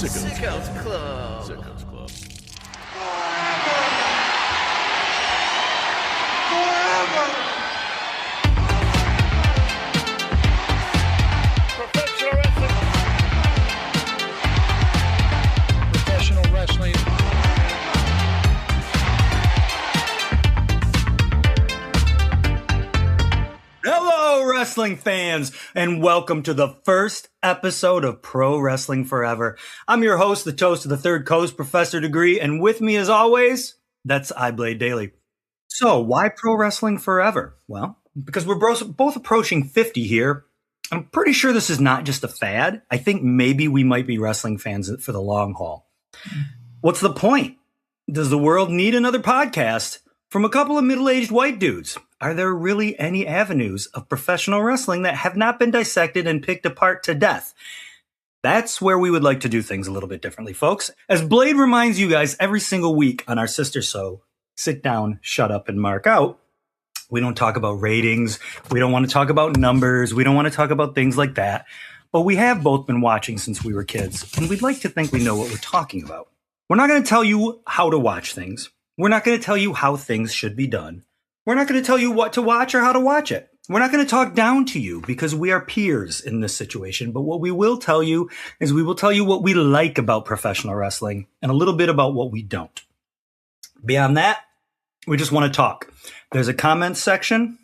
Sickos Club. Sickos Club. Professional wrestling. Hello, wrestling fans, and welcome to the first episode of Pro Wrestling Forever. I'm your host, the toast of the third coast, Professor Degree, and with me as always, that's iBlade Daily. So, why Pro Wrestling Forever? Well, because we're both approaching 50 here. I'm pretty sure this is not just a fad. I think maybe we might be wrestling fans for the long haul. What's the point? Does the world need another podcast from a couple of middle-aged white dudes? Are there really any avenues of professional wrestling that have not been dissected and picked apart to death? That's where we would like to do things a little bit differently, folks. As Blade reminds you guys every single week on our sister show, Sit Down, Shut Up, and Mark Out, we don't talk about ratings. We don't want to talk about numbers. We don't want to talk about things like that. But we have both been watching since we were kids, and we'd like to think we know what we're talking about. We're not going to tell you how to watch things. We're not going to tell you how things should be done. We're not going to tell you what to watch or how to watch it. We're not going to talk down to you because we are peers in this situation. But what we will tell you is we will tell you what we like about professional wrestling and a little bit about what we don't. Beyond that, we just want to talk. There's a comments section.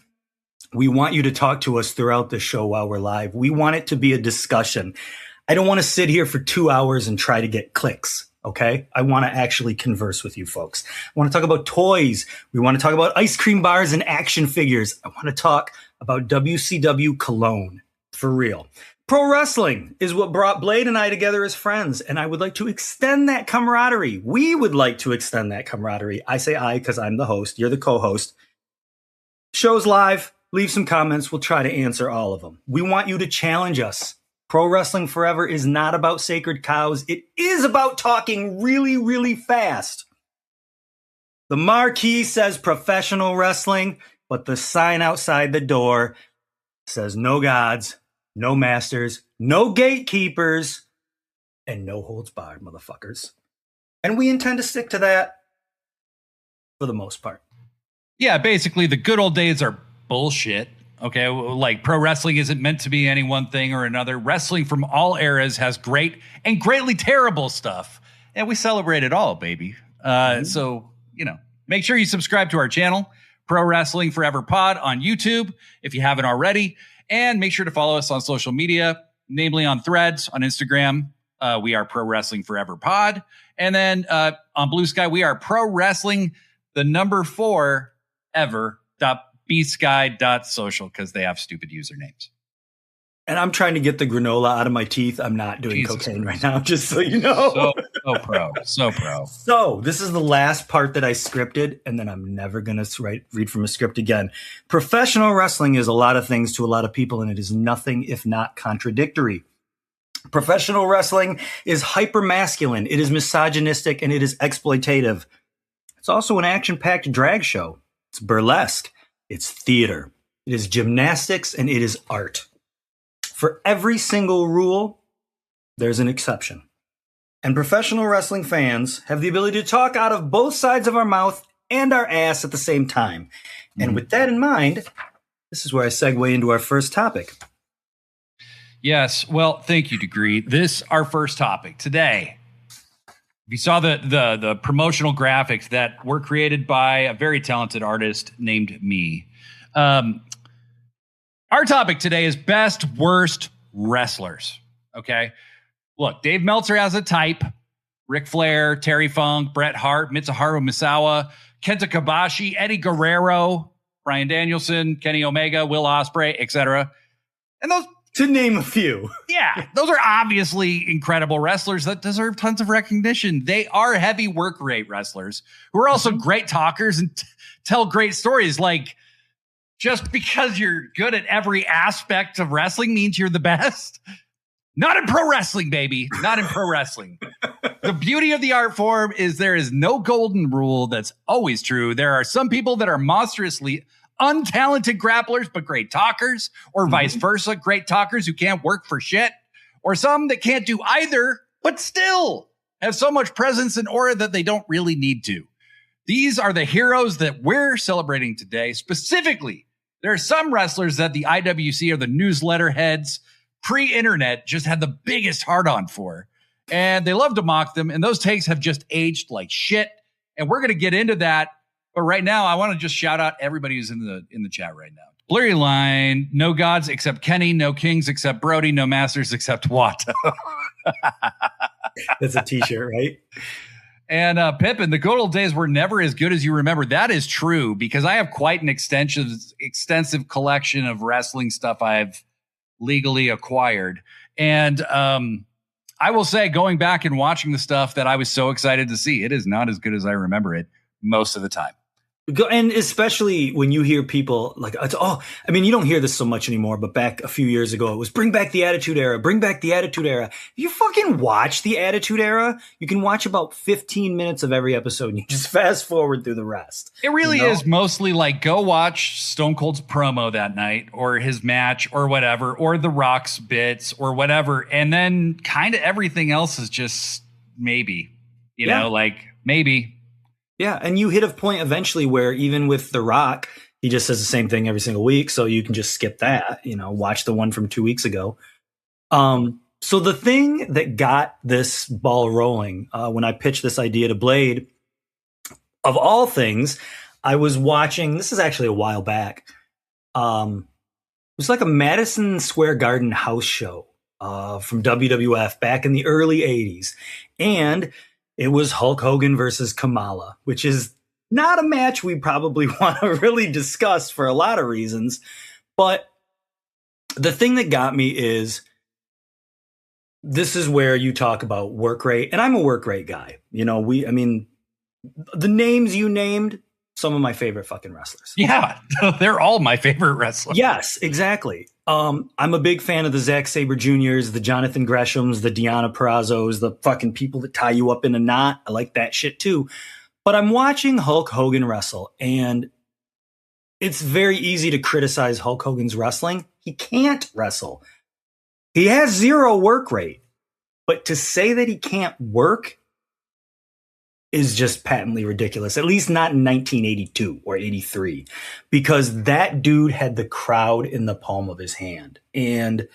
We want you to talk to us throughout the show while we're live. We want it to be a discussion. I don't want to sit here for 2 hours and try to get clicks. Okay, I want to actually converse with you folks. I want to talk about toys. We want to talk about ice cream bars and action figures. I want to talk about WCW cologne. For real. Pro wrestling is what brought Blade and I together as friends, and I would like to extend that camaraderie. We would like to extend that camaraderie. I say I because I'm the host. You're the co-host. Show's live. Leave some comments. We'll try to answer all of them. We want you to challenge us. Pro Wrestling Forever is not about sacred cows. It is about talking really, really fast. The marquee says professional wrestling, but the sign outside the door says no gods, no masters, no gatekeepers, and no holds barred, motherfuckers. And we intend to stick to that for the most part. Yeah, basically the good old days are bullshit. Okay, like pro wrestling isn't meant to be any one thing or another. Wrestling from all eras has great and greatly terrible stuff. And we celebrate it all, baby. So, make sure you subscribe to our channel, Pro Wrestling Forever Pod on YouTube, if you haven't already. And make sure to follow us on social media, namely on Threads, on Instagram. We are Pro Wrestling Forever Pod. And then on Blue Sky, we are Pro Wrestling, the number 4 ever. bsky.social because they have stupid usernames. And I'm trying to get the granola out of my teeth. I'm not doing cocaine right now, just so you know. So pro. So this is the last part that I scripted, and then I'm never going to read from a script again. Professional wrestling is a lot of things to a lot of people, and it is nothing if not contradictory. Professional wrestling is hyper-masculine, it is misogynistic, and it is exploitative. It's also an action-packed drag show. It's burlesque. It's theater. It is gymnastics, and it is art. For every single rule, there's an exception. And professional wrestling fans have the ability to talk out of both sides of our mouth and our ass at the same time. And with that in mind, this is where I segue into our first topic. Yes. Well, thank you, Degree. Our first topic today. You saw the promotional graphics that were created by a very talented artist named me. Our topic today is best worst wrestlers. Okay. Look, Dave Meltzer has a type. Ric Flair, Terry Funk, Bret Hart, Mitsuharu Misawa, Kenta Kobashi, Eddie Guerrero, Bryan Danielson, Kenny Omega, Will Ospreay, etc. And those, to name a few. Yeah, those are obviously incredible wrestlers that deserve tons of recognition. They are heavy work rate wrestlers who are also great talkers and tell great stories. Like, just because you're good at every aspect of wrestling means you're the best. Not in pro wrestling, baby. Not in pro wrestling. The beauty of the art form is there is no golden rule that's always true. There are some people that are monstrously untalented grapplers, but great talkers, or vice versa, great talkers who can't work for shit, or some that can't do either, but still have so much presence and aura that they don't really need to. These are the heroes that we're celebrating today. Specifically, there are some wrestlers that the IWC or the newsletter heads pre-internet just had the biggest hard-on for. And they love to mock them. And those takes have just aged like shit. And we're going to get into that. But right now, I want to just shout out everybody who's in the chat right now. Blurry Line, no gods except Kenny, no kings except Brody, no masters except Watto. That's a t-shirt, right? And Pippin, the good old days were never as good as you remember. That is true, because I have quite an extensive collection of wrestling stuff I've legally acquired. And I will say, going back and watching the stuff that I was so excited to see, it is not as good as I remember it most of the time. And especially when you hear people like, you don't hear this so much anymore, but back a few years ago, it was bring back the Attitude Era, bring back the Attitude Era. You fucking watch the Attitude Era. You can watch about 15 minutes of every episode and you just fast forward through the rest. It really is mostly like, go watch Stone Cold's promo that night or his match or whatever, or The Rock's bits or whatever. And then kind of everything else is just maybe, you know, like maybe. Yeah, and you hit a point eventually where even with The Rock, he just says the same thing every single week, so you can just skip that, watch the one from 2 weeks ago. So the thing that got this ball rolling when I pitched this idea to Blade, of all things, I was watching, this is actually a while back, it was like a Madison Square Garden house show from WWF back in the early 80s, and it was Hulk Hogan versus Kamala, which is not a match we probably want to really discuss for a lot of reasons. But the thing that got me is this is where you talk about work rate. And I'm a work rate guy. The names you named, some of my favorite fucking wrestlers. Yeah, they're all my favorite wrestlers. Yes, exactly. I'm a big fan of the Zack Sabre Jr.'s, the Jonathan Greshams, the Deonna Purrazzo's, the fucking people that tie you up in a knot. I like that shit too. But I'm watching Hulk Hogan wrestle, and it's very easy to criticize Hulk Hogan's wrestling. He can't wrestle. He has zero work rate. But to say that he can't work is just patently ridiculous, at least not in 1982 or 83, because that dude had the crowd in the palm of his hand. And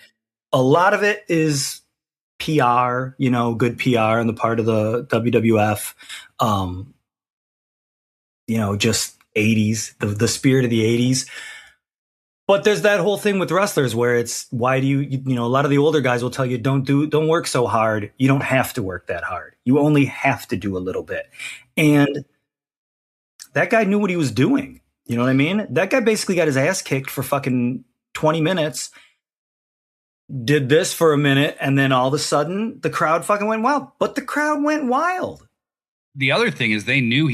a lot of it is PR, good PR on the part of the WWF, just 80s, the spirit of the 80s. But there's that whole thing with wrestlers where it's, why do a lot of the older guys will tell you, don't work so hard. You don't have to work that hard. You only have to do a little bit. And that guy knew what he was doing. You know what I mean? That guy basically got his ass kicked for fucking 20 minutes, did this for a minute, and then all of a sudden the crowd fucking went wild. But the crowd went wild. The other thing is they knew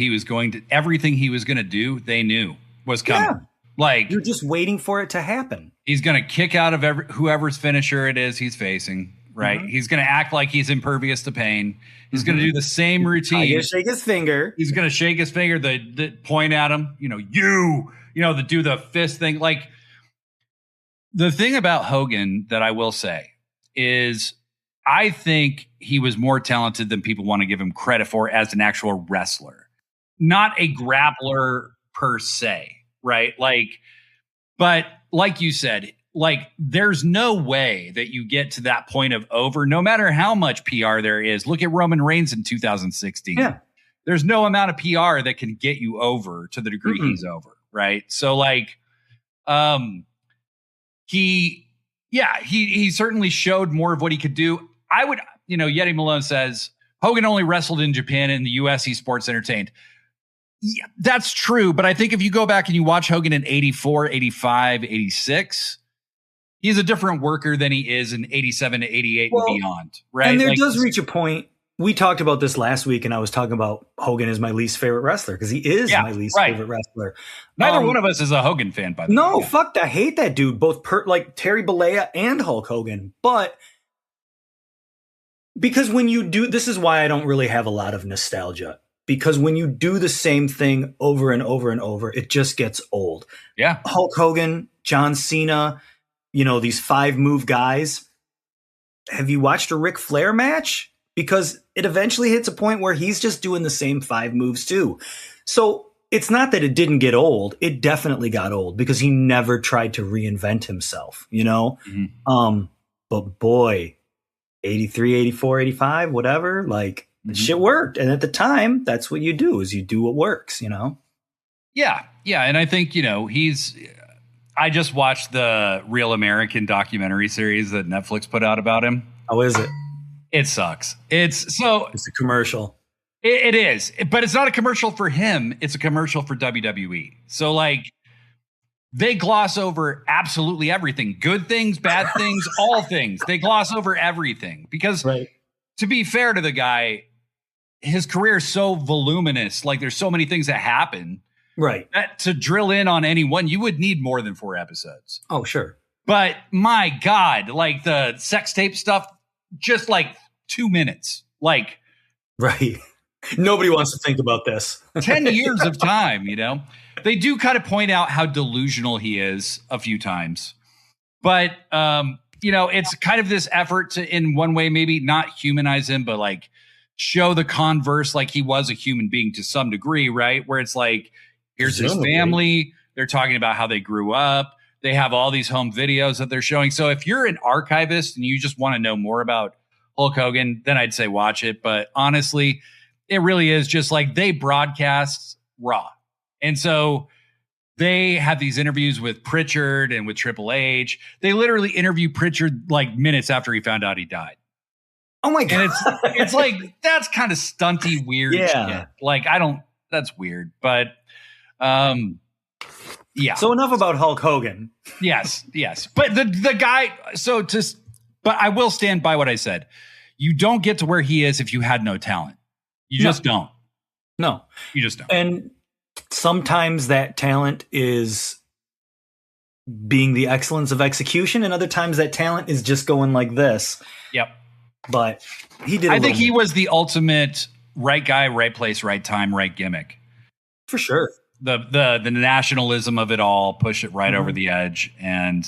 everything he was going to do, they knew was coming. Yeah. Like, you're just waiting for it to happen. He's going to kick out of whoever's finisher it is he's facing, right? Mm-hmm. He's going to act like he's impervious to pain. He's going to do the same routine. He's going to shake his finger. He's going to shake his finger, the point at him, the do the fist thing. Like, the thing about Hogan that I will say is I think he was more talented than people want to give him credit for as an actual wrestler, not a grappler per se. Right. But like you said, there's no way that you get to that point of over, no matter how much PR there is. Look at Roman Reigns in 2016. Yeah. There's no amount of PR that can get you over to the degree he's over. Right. So he certainly showed more of what he could do. I would, Yeti Malone says Hogan only wrestled in Japan. In the US, he sports entertained. Yeah, that's true. But I think if you go back and you watch Hogan in 84, 85, 86, he's a different worker than he is in 87 to 88 and beyond. Right. And there does reach a point. We talked about this last week, and I was talking about Hogan is my least favorite wrestler because he is my least favorite wrestler. Neither one of us is a Hogan fan, by the way. No, fuck that. I hate that dude. Both Terry Bollea and Hulk Hogan. But because when you do, this is why I don't really have a lot of nostalgia. Because when you do the same thing over and over and over, it just gets old. Yeah. Hulk Hogan, John Cena, these 5-move guys. Have you watched a Ric Flair match? because it eventually hits a point where he's just doing the same 5 moves too. So it's not that it didn't get old. It definitely got old because he never tried to reinvent himself, you know? Mm-hmm. But boy, 83, 84, 85, whatever, like shit worked. And at the time, that's what you do is you do what works, you know? Yeah. Yeah. And I think, you know, I just watched the Real American documentary series that Netflix put out about him. How is it? It sucks. It's a commercial. It is, but it's not a commercial for him. It's a commercial for WWE. So like they gloss over absolutely everything, good things, bad things, all things. They gloss over everything because to be fair to the guy, his career is so voluminous. Like there's so many things that happen. Right. That to drill in on any one, you would need more than 4 episodes. Oh, sure. But my God, like the sex tape stuff, just like 2 minutes, like. Right. Nobody wants to think about this. 10 years of time, you know? They do kind of point out how delusional he is a few times. But, you know, it's kind of this effort to, in one way, maybe not humanize him, but like show the converse like he was a human being to some degree, right? Where it's like, here's his family. They're talking about how they grew up. They have all these home videos that they're showing. So if you're an archivist and you just want to know more about Hulk Hogan, then I'd say watch it. But honestly, it really is just like they broadcast Raw. And so they have these interviews with Pritchard and with Triple H. They literally interview Pritchard like minutes after he found out he died. Oh my God. And it's like, that's kind of stunty, weird shit. Like, that's weird. But yeah. So enough about Hulk Hogan. Yes. But the guy, but I will stand by what I said. You don't get to where he is if you had no talent. You just don't. No. You just don't. And sometimes that talent is being the excellence of execution, and other times that talent is just going like this. Yep. But he did. I think he was the ultimate right guy, right place, right time, right gimmick. For sure. The nationalism of it all, push it right over the edge. And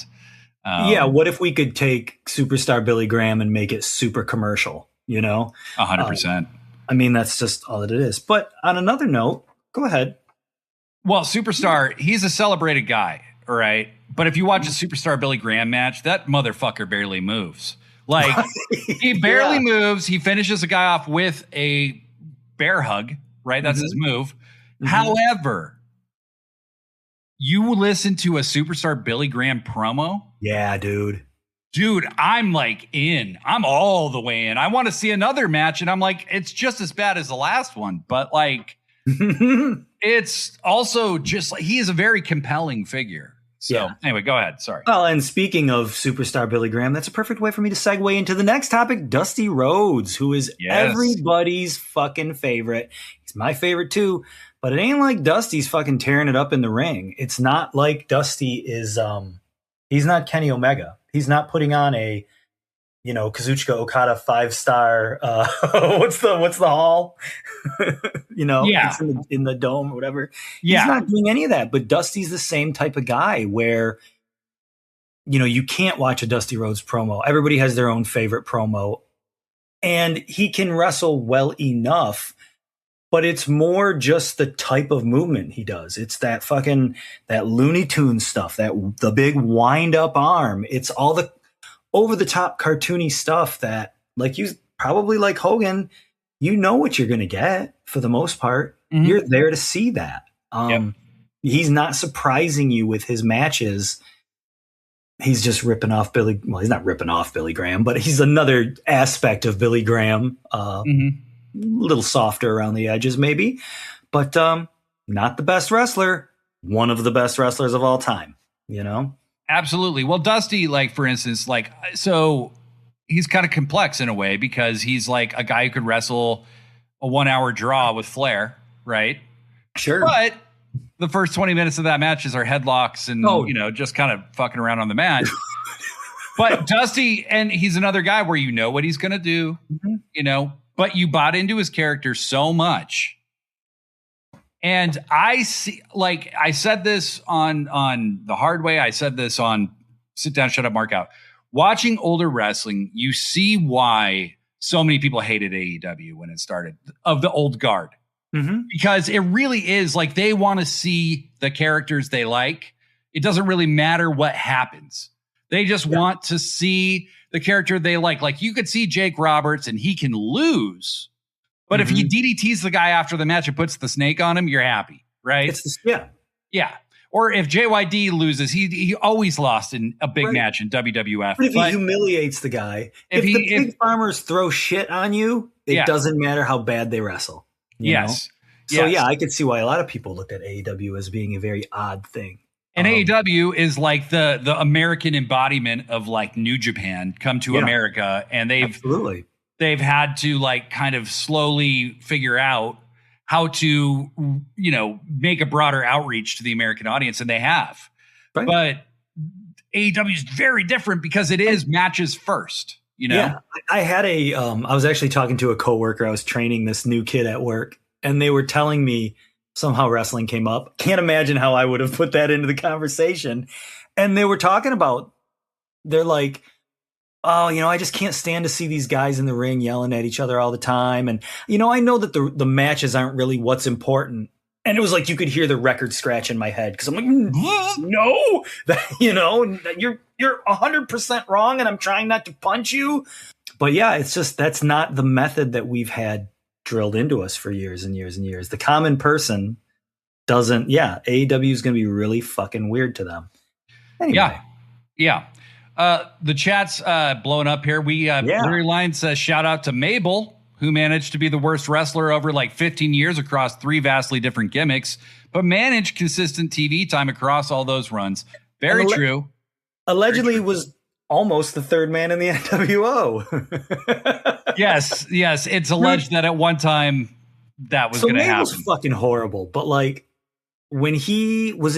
what if we could take superstar Billy Graham and make it super commercial, you know? 100%. I mean, that's just all that it is. But on another note, go ahead. Well, Superstar, he's a celebrated guy, all right? But if you watch a Superstar Billy Graham match, that motherfucker barely moves. Like, he barely moves. He finishes a guy off with a bear hug, right? That's his move. However, you listen to a Superstar Billy Graham promo. Yeah, dude. Dude, I'm like in. I'm all the way in. I want to see another match. And I'm like, it's just as bad as the last one. But like, it's also just like, he is a very compelling figure. So anyway, go ahead. Sorry. Well, and speaking of superstar Billy Graham, that's a perfect way for me to segue into the next topic, Dusty Rhodes, who is everybody's fucking favorite. He's my favorite too. But it ain't like Dusty's fucking tearing it up in the ring. It's not like Dusty is, he's not Kenny Omega. He's not putting on a, you know, Kazuchika Okada 5-star. What's the hall? You know, it's in the dome or whatever. Yeah. He's not doing any of that. But Dusty's the same type of guy where, you know, you can't watch a Dusty Rhodes promo. Everybody has their own favorite promo, and he can wrestle well enough. But it's more just the type of movement he does. It's that Looney Tunes stuff, the big wind up arm. It's all the over the top cartoony stuff that, like, you probably like Hogan, you know what you're going to get for the most part. You're there to see that. He's not surprising you with his matches. He's just ripping off Billy. Well, he's not ripping off Billy Graham, but he's another aspect of Billy Graham. A little softer around the edges, maybe, but not the best wrestler. One of the best wrestlers of all time, you know? Absolutely. Well, Dusty, like, for instance, like, so he's kind of complex in a way because he's like a guy who could wrestle a 1-hour draw with Flair, right? Sure. But the first 20 minutes of that match is our headlocks and, you know, just kind of fucking around on the mat. But Dusty, and he's another guy where you know what he's going to do, you know, but you bought into his character so much. And I see, like, I said this on The Hard Way. I said this on Sit Down, Shut Up, Mark Out. Watching older wrestling, you see why so many people hated AEW when it started, of the old guard. Mm-hmm. Because it really is like they want to see the characters they like. It doesn't really matter what happens. They just want to see the character they like. Like you could see Jake Roberts and he can lose. But if he DDTs the guy after the match and puts the snake on him, you're happy, right? Yeah. Or if JYD loses, he always lost in a big match in WWF. But if he humiliates the guy, if the pig farmers throw shit on you, it doesn't matter how bad they wrestle. You know? So I could see why a lot of people looked at AEW as being a very odd thing. And AEW is like the American embodiment of like New Japan come to America, and they've had to like kind of slowly figure out how to, make a broader outreach to the American audience, and they have. Right. But AEW is very different because it is matches first. Yeah, I had I was actually talking to a coworker. I was training this new kid at work, and they were telling me somehow wrestling came up. Can't imagine how I would have put that into the conversation. And they were talking about, they're like, oh, I just can't stand to see these guys in the ring yelling at each other all the time. And, I know that the matches aren't really what's important. And it was like you could hear the record scratch in my head because I'm like, no, you're 100% wrong, and I'm trying not to punch you. But yeah, it's just that's not the method that we've had drilled into us for years and years and years. The common person doesn't. Yeah, AEW is going to be really fucking weird to them. Anyway. Yeah. The chat's blowing up here. Blurry Line says shout out to Mabel, who managed to be the worst wrestler over like 15 years across 3 vastly different gimmicks, but managed consistent TV time across all those runs. Very true. Allegedly was almost the third man in the NWO. Yes. It's alleged that at one time that was going to happen. Was fucking horrible. But like when was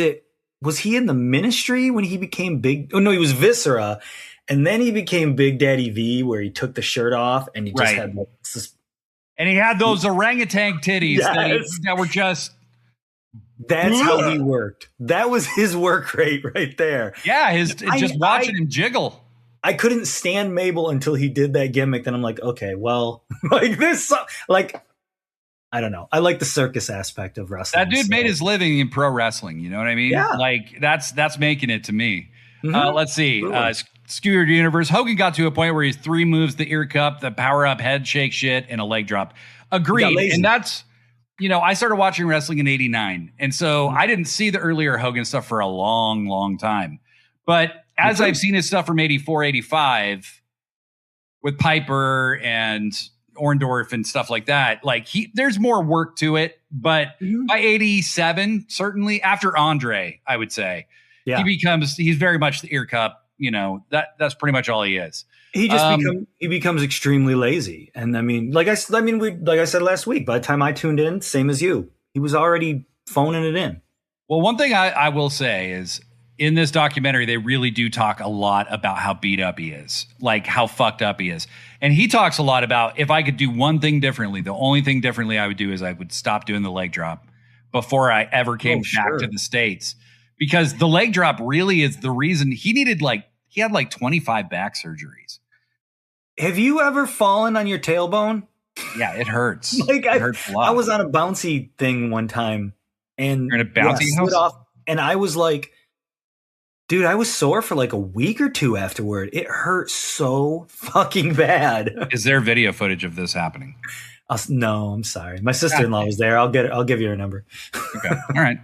he in the Ministry when he became big? Oh no, he was Viscera. And then he became Big Daddy V, where he took the shirt off and he just had and he had those orangutan titties that were just. That's how he worked. That was his work rate right there. Yeah, watching him jiggle. I couldn't stand Mabel until he did that gimmick. Then I'm like, okay, well, like this, like I don't know. I like the circus aspect of wrestling. That dude made his living in pro wrestling. You know what I mean? Yeah. Like that's making it to me. Let's see. Skewered Universe. Hogan got to a point where he's 3 moves: the ear cup, the power up, head shake shit, and a leg drop. Agreed. And that's, I started watching wrestling in '89. And so I didn't see the earlier Hogan stuff for a long, long time. But as I've seen his stuff from 84, 85 with Piper and Orndorff and stuff like that, like there's more work to it. But by 87, certainly after Andre, I would say he's very much the ear cup. That's pretty much all he is. He just becomes extremely lazy. And I mean, like I said last week, by the time I tuned in, same as you, he was already phoning it in. Well, one thing I will say is in this documentary, they really do talk a lot about how beat up he is, like how fucked up he is. And he talks a lot about, if I could do one thing differently, the only thing differently I would do is I would stop doing the leg drop before I ever came back to the States. Because the leg drop really is the reason he had like 25 back surgeries. Have you ever fallen on your tailbone? Yeah, it hurts. It hurts a lot. I was on a bouncy thing one time, and you're in a bouncy house? Off, and I was like, dude, I was sore for like a week or 2 afterward. It hurt so fucking bad. Is there video footage of this happening? No, I'm sorry. My sister-in-law was there. I'll give you her number. Okay. All right.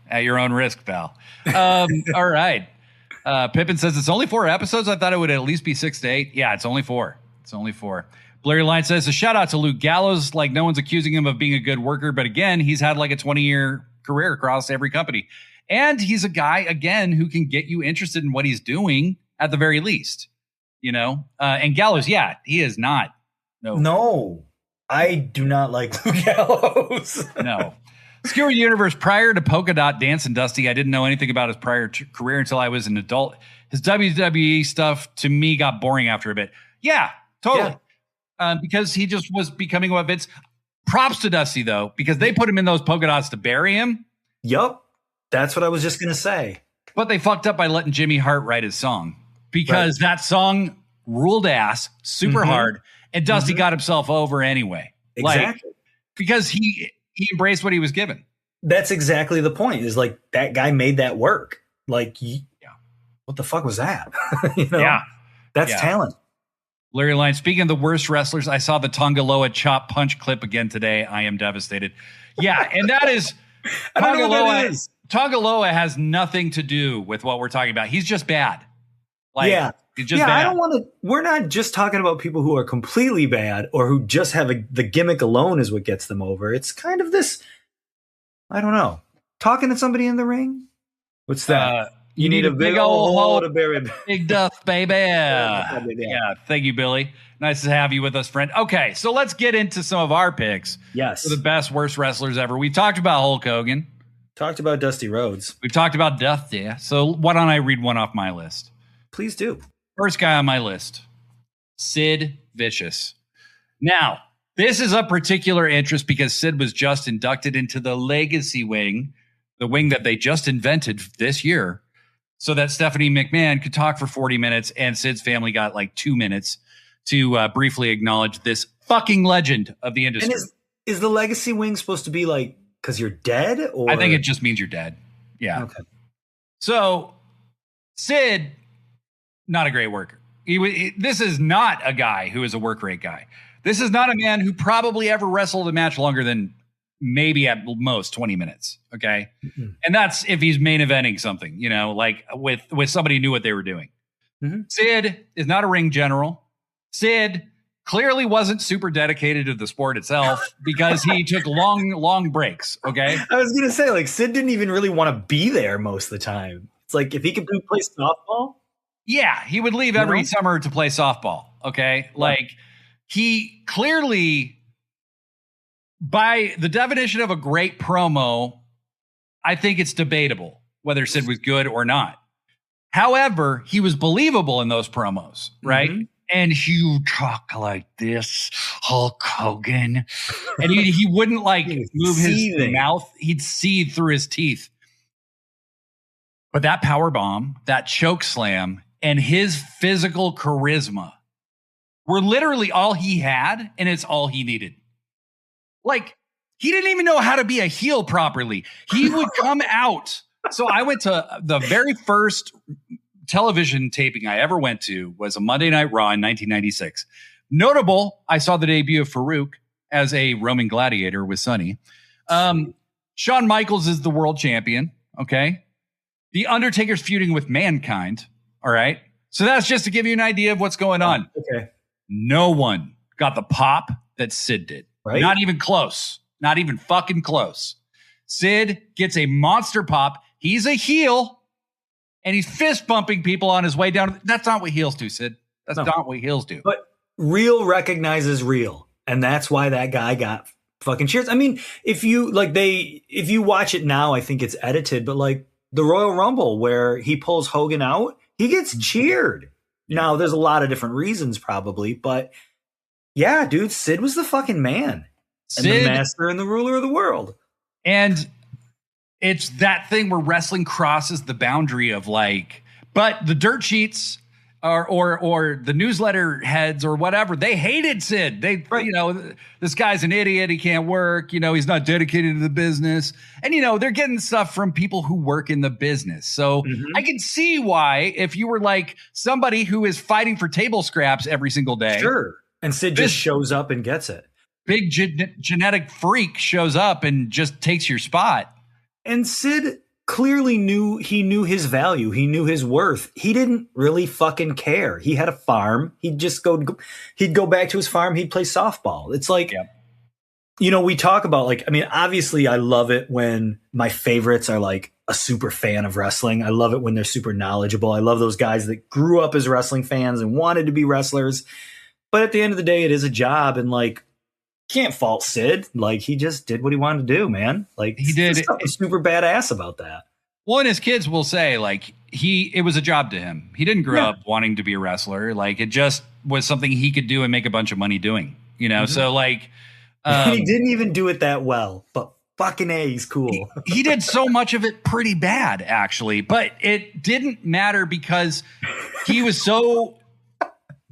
At your own risk, pal. All right. Pippin says it's only 4 episodes. I thought it would at least be 6 to 8. Yeah, it's only 4. Blurry Line says a shout out to Luke Gallows. Like no one's accusing him of being a good worker, but again, he's had like a 20-year career across every company, and he's a guy again who can get you interested in what he's doing at the very least. And Gallows, he is not. No, I do not like Luke Gallows. No. Skewer Universe, prior to Polka Dot Dance and Dusty, I didn't know anything about his prior career until I was an adult. His WWE stuff to me got boring after a bit. Yeah, totally. Yeah. Because he just was becoming what Vince. Props to Dusty, though, because they put him in those polka dots to bury him. Yup. That's what I was just going to say. But they fucked up by letting Jimmy Hart write his song, because that song ruled ass super hard, and Dusty got himself over anyway. Exactly. Because he embraced what he was given. That's exactly the point, is like that guy made that work. Like, what the fuck was that? That's talent. Larry Line, speaking of the worst wrestlers, I saw the Tongaloa chop punch clip again today. I am devastated. Yeah, and that is I don't know what that is. Tongaloa has nothing to do with what we're talking about. He's just bad. He's just bad. I don't want to. We're not just talking about people who are completely bad or who just have the gimmick alone is what gets them over. It's kind of this. I don't know. Talking to somebody in the ring. What's that? You need a big old hole to bury. Big Duff, baby. Yeah. Thank you, Billy. Nice to have you with us, friend. Okay, so let's get into some of our picks. Yes. For the best, worst wrestlers ever. We talked about Hulk Hogan. Talked about Dusty Rhodes. We've talked about Dusty. So why don't I read one off my list? Please do. First guy on my list, Sid Vicious. Now, this is of particular interest because Sid was just inducted into the Legacy Wing, the wing that they just invented this year, so that Stephanie McMahon could talk for 40 minutes and Sid's family got like 2 minutes to briefly acknowledge this fucking legend of the industry. And is the Legacy Wing supposed to be like, because you're dead? Or I think it just means you're dead. Yeah. Okay. So Sid, not a great worker. This is not a guy who is a work rate guy. This is not a man who probably ever wrestled a match longer than maybe at most 20 minutes. Okay. Mm-hmm. And that's if he's main eventing something, like with somebody who knew what they were doing. Mm-hmm. Sid is not a ring general. Sid clearly wasn't super dedicated to the sport itself because he took long breaks. Okay. I was going to say, like, Sid didn't even really want to be there most of the time. It's like, if he could play softball. Yeah. He would leave every summer to play softball. Okay. Yeah. Like, he clearly, by the definition of a great promo, I think it's debatable whether Sid was good or not. However, he was believable in those promos, right? Mm-hmm. And you talk like this, Hulk Hogan. And he wouldn't like move his mouth. He'd seethe through his teeth. But that power bomb, that choke slam, and his physical charisma were literally all he had, and it's all he needed. Like, he didn't even know how to be a heel properly. He would come out. So I went to the very first television taping I ever went to was a Monday Night Raw in 1996. Notable, I saw the debut of Farouk as a Roman gladiator with Sonny. Shawn Michaels is the world champion, okay? The Undertaker's feuding with Mankind, all right? So that's just to give you an idea of what's going on. Okay. No one got the pop that Sid did. Right? Not even close. Not even fucking close. Sid gets a monster pop. He's a heel, and he's fist bumping people on his way down. That's not what heels do, Sid. That's not what heels do. But real recognizes real, and that's why that guy got fucking cheers. I mean, if you watch it now, I think it's edited, but like the Royal Rumble where he pulls Hogan out, he gets cheered. Now, there's a lot of different reasons probably, but yeah, dude, Sid was the fucking man. And the master and the ruler of the world. And it's that thing where wrestling crosses the boundary of like, but the dirt sheets or the newsletter heads or whatever, they hated Sid. This guy's an idiot. He can't work. He's not dedicated to the business. And, they're getting stuff from people who work in the business. So I can see why, if you were like somebody who is fighting for table scraps every single day. Sure. And Sid just shows up and gets it. Big genetic freak shows up and just takes your spot. And Sid clearly knew his value. He knew his worth. He didn't really fucking care. He had a farm. He'd go back to his farm. He'd play softball. It's like, we talk about like, I mean, obviously I love it when my favorites are like a super fan of wrestling. I love it when they're super knowledgeable. I love those guys that grew up as wrestling fans and wanted to be wrestlers. But at the end of the day, it is a job. And like, can't fault Sid. Like, he just did what he wanted to do, man. Like, he did something super badass about that. Well, and his kids will say, like, it was a job to him. He didn't grow up wanting to be a wrestler. Like, it just was something he could do and make a bunch of money doing, Mm-hmm. So like, he didn't even do it that well, but fucking A, he's cool. He did so much of it pretty bad, actually, but it didn't matter because he was so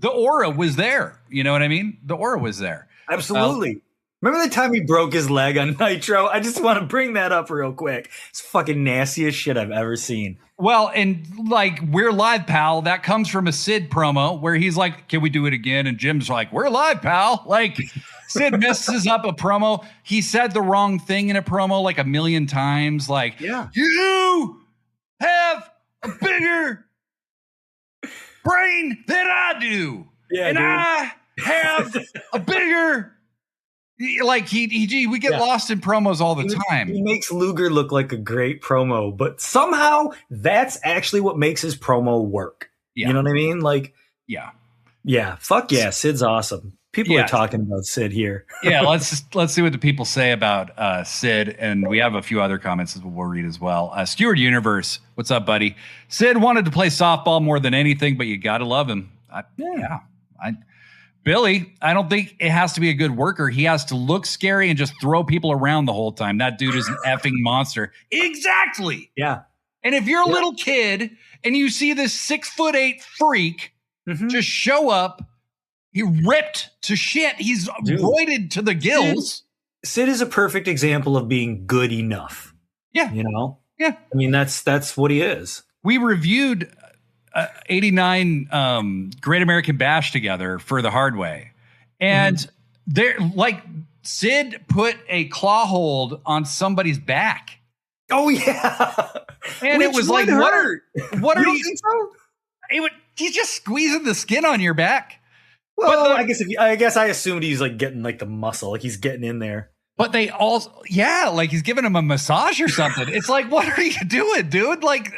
the aura was there. You know what I mean? The aura was there. Absolutely. Remember the time he broke his leg on Nitro? I just want to bring that up real quick. It's fucking nastiest shit I've ever seen. Well, and like, we're live, pal. That comes from a Sid promo where he's like, can we do it again? And Jim's like, we're live, pal. Like, Sid messes up a promo. He said the wrong thing in a promo like a million times. Like, Yeah. You have a bigger brain than I do. Yeah, and dude. I have a bigger... Like, we get lost in promos all the time. He makes Luger look like a great promo, but somehow that's actually what makes his promo work. Yeah. You know what I mean? Like, Yeah. Fuck yeah, Sid's awesome. People are talking about Sid here. Yeah, let's see what the people say about Sid, and we have a few other comments that we'll read as well. Steward Universe, what's up, buddy? Sid wanted to play softball more than anything, but you gotta love him. Billy, I don't think it has to be a good worker. He has to look scary and just throw people around the whole time. That dude is an effing monster. Exactly. Yeah. And if you're a little kid and you see this 6'8" freak just show up, he ripped to shit. He's roided to the gills. Sid is a perfect example of being good enough. Yeah. You know? Yeah. I mean, that's what he is. We reviewed 89 Great American Bash together for the hard way. And they're like, Sid put a claw hold on somebody's back. Oh yeah. And Which it was like, hurt. what are You don't you? think so? He's just squeezing the skin on your back. Well, I guess I assumed he's like getting like the muscle, like he's getting in there. But they also, like he's giving him a massage or something. It's like, what are you doing, dude? Like,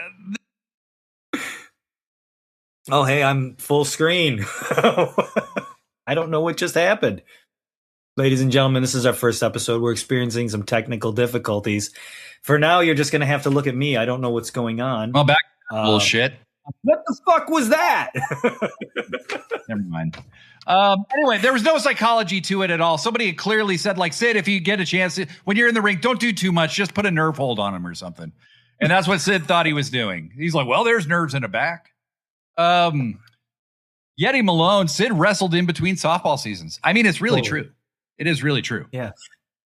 oh, hey, I'm full screen. I don't know what just happened. Ladies and gentlemen, this is our first episode. We're experiencing some technical difficulties. For now, you're just going to have to look at me. I don't know what's going on. well, back bullshit. What the fuck was that? Never mind. Anyway, there was no psychology to it at all. Somebody had clearly said, like, Sid, if you get a chance, when you're in the ring, don't do too much. Just put a nerve hold on him or something. And that's what Sid thought he was doing. He's like, well, there's nerves in the back. Yeti Malone, Sid wrestled in between softball seasons. I mean, it's really true. It is really true. Yeah.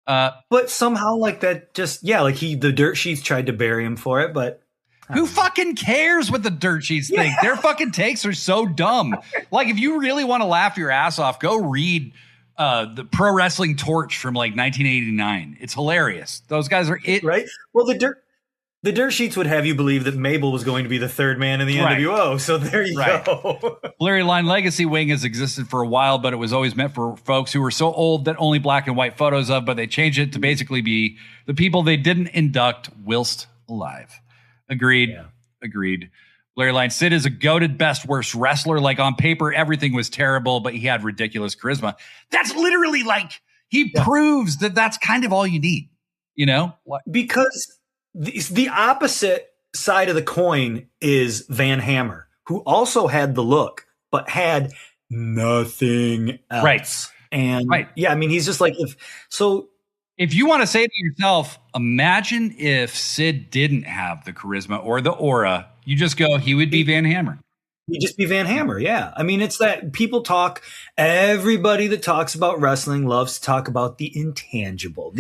But somehow like that just, like the dirt sheets tried to bury him for it, but who fucking cares what the dirt sheets think? Their fucking takes are so dumb. Like, if you really want to laugh your ass off, go read the Pro Wrestling Torch from like 1989. It's hilarious. Those guys are it. Right? Well, the dirt sheets would have you believe that Mabel was going to be the third man in the NWO. So there you go. Blurry Line Legacy Wing has existed for a while, but it was always meant for folks who were so old that only black and white photos of, but they changed it to basically be the people they didn't induct whilst alive. Agreed. Yeah. Agreed. Blurry Line, Sid is a goated best worst wrestler. Like, on paper, everything was terrible, but he had ridiculous charisma. That's literally like, he proves that that's kind of all you need, you know? Because the opposite side of the coin is Van Hammer, who also had the look, but had nothing else. Right. And I mean, he's just like, if you want to say to yourself, imagine if Sid didn't have the charisma or the aura, you just go, he would be Van Hammer. He'd just be Van Hammer, yeah. I mean, it's that people everybody that talks about wrestling loves to talk about the intangible,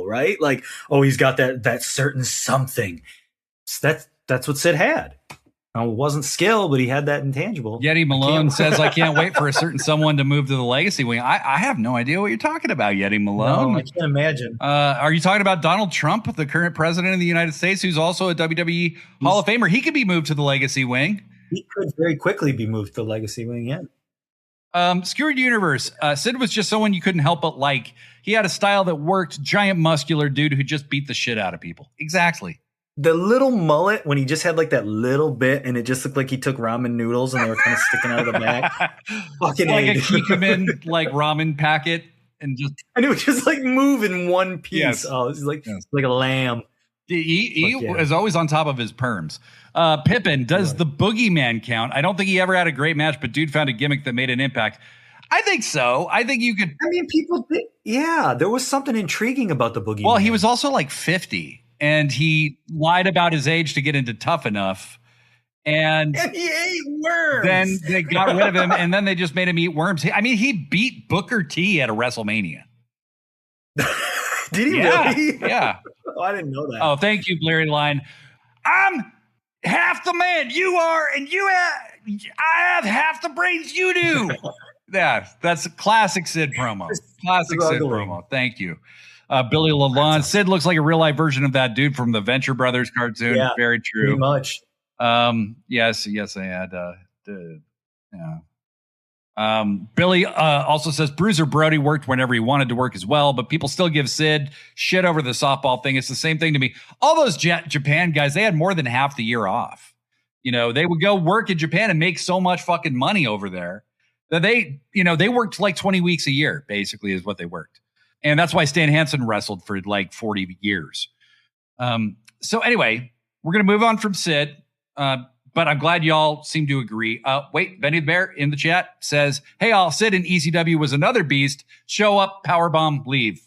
right? Like, oh, he's got that certain something. That's what Sid had. It wasn't skill, but he had that intangible. Yeti Malone says, I can't wait for a certain someone to move to the legacy wing. I have no idea what you're talking about, Yeti Malone. No, I can't imagine. Are you talking about Donald Trump, the current president of the United States, who's also a WWE Hall of Famer? He could be moved to the legacy wing. He could very quickly be moved to the legacy wing, yeah. Skewered Universe. Sid was just someone you couldn't help but like. He had a style that worked. Giant muscular dude who just beat the shit out of people. Exactly. The little mullet, when he just had like that little bit and it just looked like he took ramen noodles and they were kind of sticking out of the back. Fucking like a Kikkoman like ramen packet and it would just like move in one piece. Yes. Oh, it's like like a lamb. He was always on top of his perms. Pippin, does the boogeyman count? I don't think he ever had a great match, but dude found a gimmick that made an impact. I think so. I think you could. I mean, people did. Yeah, there was something intriguing about the boogeyman. Well, he was also like 50. And he lied about his age to get into Tough Enough. And he ate worms. then they got rid of him, and then they just made him eat worms. I mean, he beat Booker T at a WrestleMania. Did he Yeah, really? yeah. Oh, I didn't know that. Oh, thank you, Blurry Line. I'm half the man you are, and I have half the brains you do. Yeah, that's a classic Sid promo. Classic Sid promo. Thank you. Billy Lalonde. Sid looks like a real life version of that dude from the Venture Brothers cartoon. Yeah, very true. Pretty much. Yes, I had. Billy also says Bruiser Brody worked whenever he wanted to work as well, but people still give Sid shit over the softball thing. It's the same thing to me. All those Japan guys, they had more than half the year off. You know, they would go work in Japan and make so much fucking money over there that they worked like 20 weeks a year, basically, is what they worked. And that's why Stan Hansen wrestled for like 40 years. So anyway, we're going to move on from Sid. But I'm glad y'all seem to agree. Wait, Benny the Bear in the chat says, hey, all, Sid in ECW was another beast. Show up, powerbomb, leave.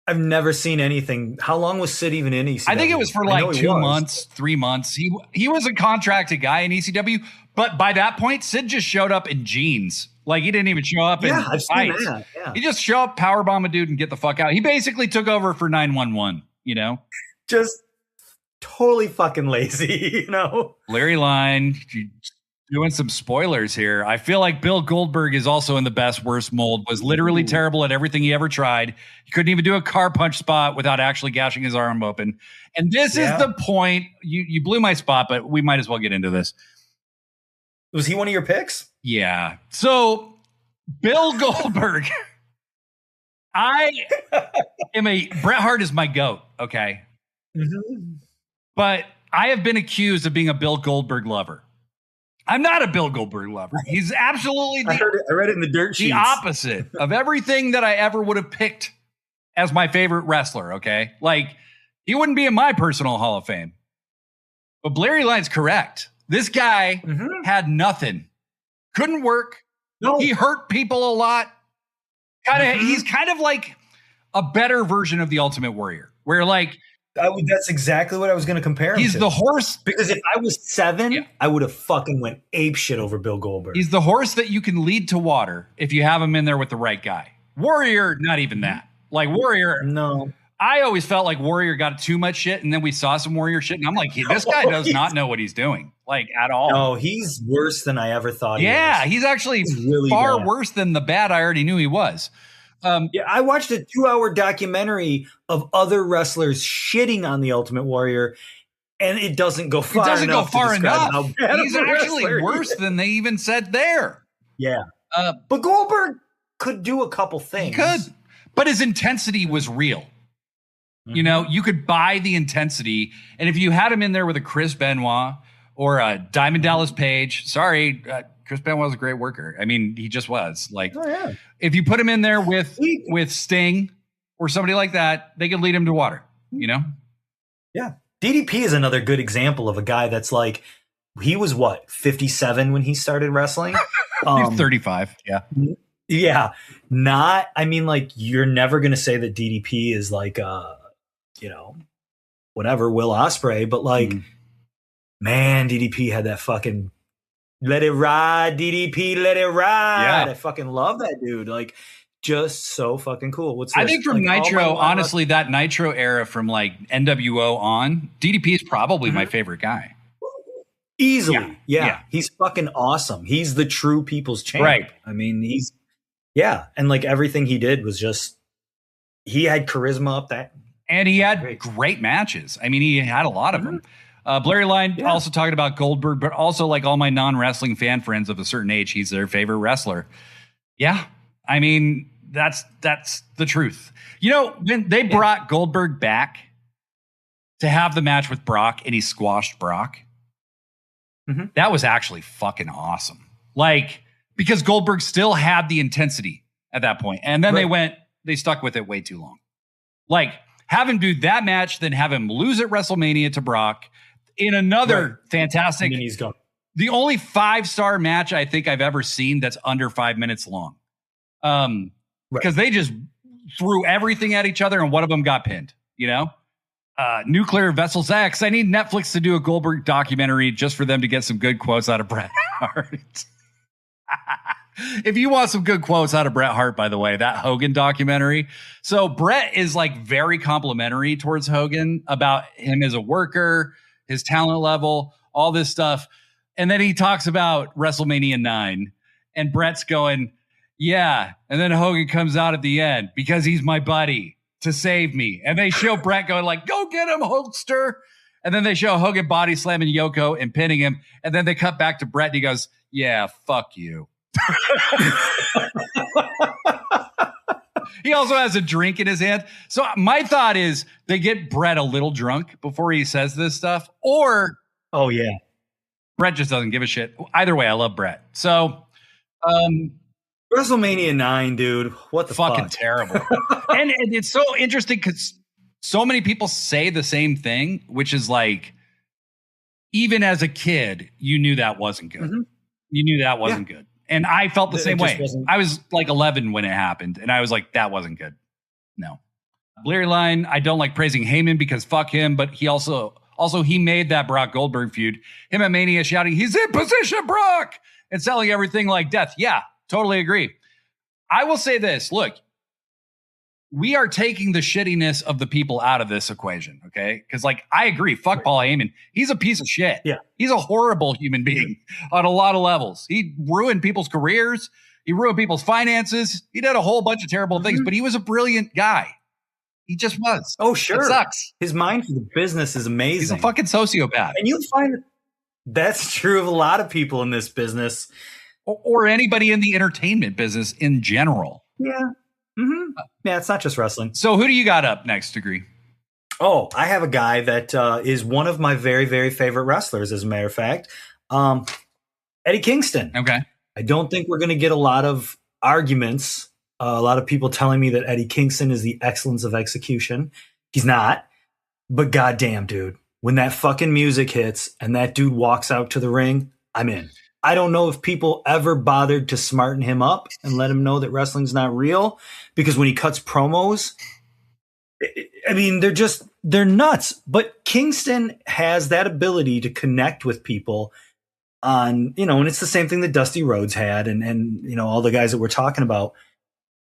I've never seen anything. How long was Sid even in ECW? I think it was for like 2 months, 3 months. He was a contracted guy in ECW, but by that point, Sid just showed up in jeans. Like, he didn't even show up in I've fights. seen that. Yeah. He just show up, powerbomb a dude, and get the fuck out. He basically took over for 911, you know? Just totally fucking lazy, you know? Larry Line, doing some spoilers here. I feel like Bill Goldberg is also in the best worst mold, was literally terrible at everything he ever tried. He couldn't even do a car punch spot without actually gashing his arm open. And this is the point. You blew my spot, but we might as well get into this. Was he one of your picks? Yeah. So Bill Goldberg, Bret Hart is my GOAT. Okay. Mm-hmm. But I have been accused of being a Bill Goldberg lover. I'm not a Bill Goldberg lover. He's absolutely I read it in the dirt sheets. The opposite of everything that I ever would have picked as my favorite wrestler, okay? Like, he wouldn't be in my personal Hall of Fame. But Larry Line's correct. This guy had nothing. Couldn't work. No. He hurt people a lot. He's kind of like a better version of the Ultimate Warrior, where like, that's exactly what I was going to compare him to. He's the horse. Because if I was 7, I would have fucking went ape shit over Bill Goldberg. He's the horse that you can lead to water if you have him in there with the right guy. Warrior, not even that. Like Warrior. No. I always felt like Warrior got too much shit, and then we saw some Warrior shit, and I'm like, this guy does not know what he's doing, like, at all. No, he's worse than I ever thought he was. Yeah, he's actually really far worse than the bad I already knew he was. I watched a 2-hour documentary of other wrestlers shitting on the Ultimate Warrior, and it doesn't go far enough. It doesn't go far enough. He's actually worse than they even said there. Yeah. But Goldberg could do a couple things. He could. But his intensity was real. You know, you could buy the intensity. And if you had him in there with a Chris Benoit or a Diamond Dallas Page, sorry, Chris Benoit was a great worker. I mean, he just was. Like, if you put him in there with Sting or somebody like that, they could lead him to water, you know? Yeah. DDP is another good example of a guy that's like, he was what, 57 when he started wrestling? He's 35. Yeah. Yeah. I mean, like, you're never going to say that DDP is like, you know, whatever, Will Ospreay, but like, man, DDP had that fucking let it ride, DDP, let it ride. Yeah. I fucking love that dude. Like, just so fucking cool. What's this? I think from like, Nitro, honestly, that Nitro era from like NWO on, DDP is probably my favorite guy. Easily. Yeah. He's fucking awesome. He's the true people's champ. Right. I mean, and like everything he did was just, he had charisma up that. And he had great matches. I mean, he had a lot of them. Blurry Line also talking about Goldberg, but also like all my non-wrestling fan friends of a certain age, he's their favorite wrestler. Yeah. I mean, that's the truth. You know, when they brought Goldberg back to have the match with Brock and he squashed Brock, that was actually fucking awesome. Like, because Goldberg still had the intensity at that point. And then they stuck with it way too long. Like, have him do that match, then have him lose at WrestleMania to Brock in another fantastic. And he's gone. The only 5-star match I think I've ever seen that's under 5 minutes long. Because they just threw everything at each other and one of them got pinned, you know? Nuclear Vessels X. I need Netflix to do a Goldberg documentary just for them to get some good quotes out of Bret Hart. If you want some good quotes out of Bret Hart, by the way, that Hogan documentary. So Bret is like very complimentary towards Hogan about him as a worker, his talent level, all this stuff. And then he talks about WrestleMania 9 and Bret's going, yeah. And then Hogan comes out at the end because he's my buddy to save me. And they show Bret going like, go get him, Hulkster. And then they show Hogan body slamming Yoko and pinning him. And then they cut back to Bret and he goes, yeah, fuck you. He also has a drink in his hand. So my thought is they get Bret a little drunk before he says this stuff, or Bret just doesn't give a shit. Either way, I love Bret. So WrestleMania 9, dude, what the fucking fuck? Terrible. and it's so interesting because so many people say the same thing, which is like, even as a kid, you knew that wasn't good. Mm-hmm. You knew that wasn't good. And I felt the same way. Wasn't. I was like 11 when it happened, and I was like, that wasn't good. No. Bleary line, I don't like praising Heyman because fuck him, but he also he made that Brock Goldberg feud. Him and Mania shouting, he's in position, Brock, and selling everything like death. Yeah, totally agree. I will say this. Look, we are taking the shittiness of the people out of this equation, okay? Because, like, I agree. Fuck Paul Heyman. He's a piece of shit. Yeah. He's a horrible human being on a lot of levels. He ruined people's careers. He ruined people's finances. He did a whole bunch of terrible things, but he was a brilliant guy. He just was. Oh, sure. It sucks. His mind for the business is amazing. He's a fucking sociopath. And you'll find that's true of a lot of people in this business. Or anybody in the entertainment business in general. Yeah. Mm-hmm. Yeah, it's not just wrestling. So who do you got up next, Degree? Oh, I have a guy that is one of my very, very favorite wrestlers, as a matter of fact. Eddie Kingston. Okay. I don't think we're going to get a lot of arguments, a lot of people telling me that Eddie Kingston is the excellence of execution. He's not. But goddamn, dude, when that fucking music hits and that dude walks out to the ring, I'm in. I don't know if people ever bothered to smarten him up and let him know that wrestling's not real, because when he cuts promos, I mean, they're nuts. But Kingston has that ability to connect with people on, and it's the same thing that Dusty Rhodes had and all the guys that we're talking about,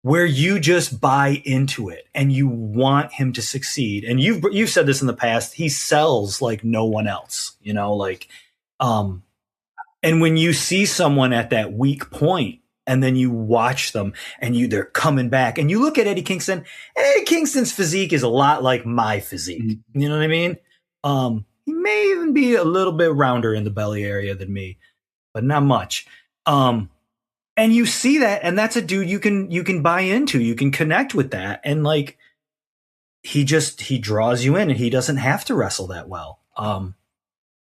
where you just buy into it and you want him to succeed. And you've said this in the past, he sells like no one else, and when you see someone at that weak point and then you watch them and they're coming back and you look at Eddie Kingston, Eddie Kingston's physique is a lot like my physique. Mm-hmm. You know what I mean? He may even be a little bit rounder in the belly area than me, but not much. And you see that, and that's a dude you can buy into, you can connect with that. And like, he draws you in and he doesn't have to wrestle that well.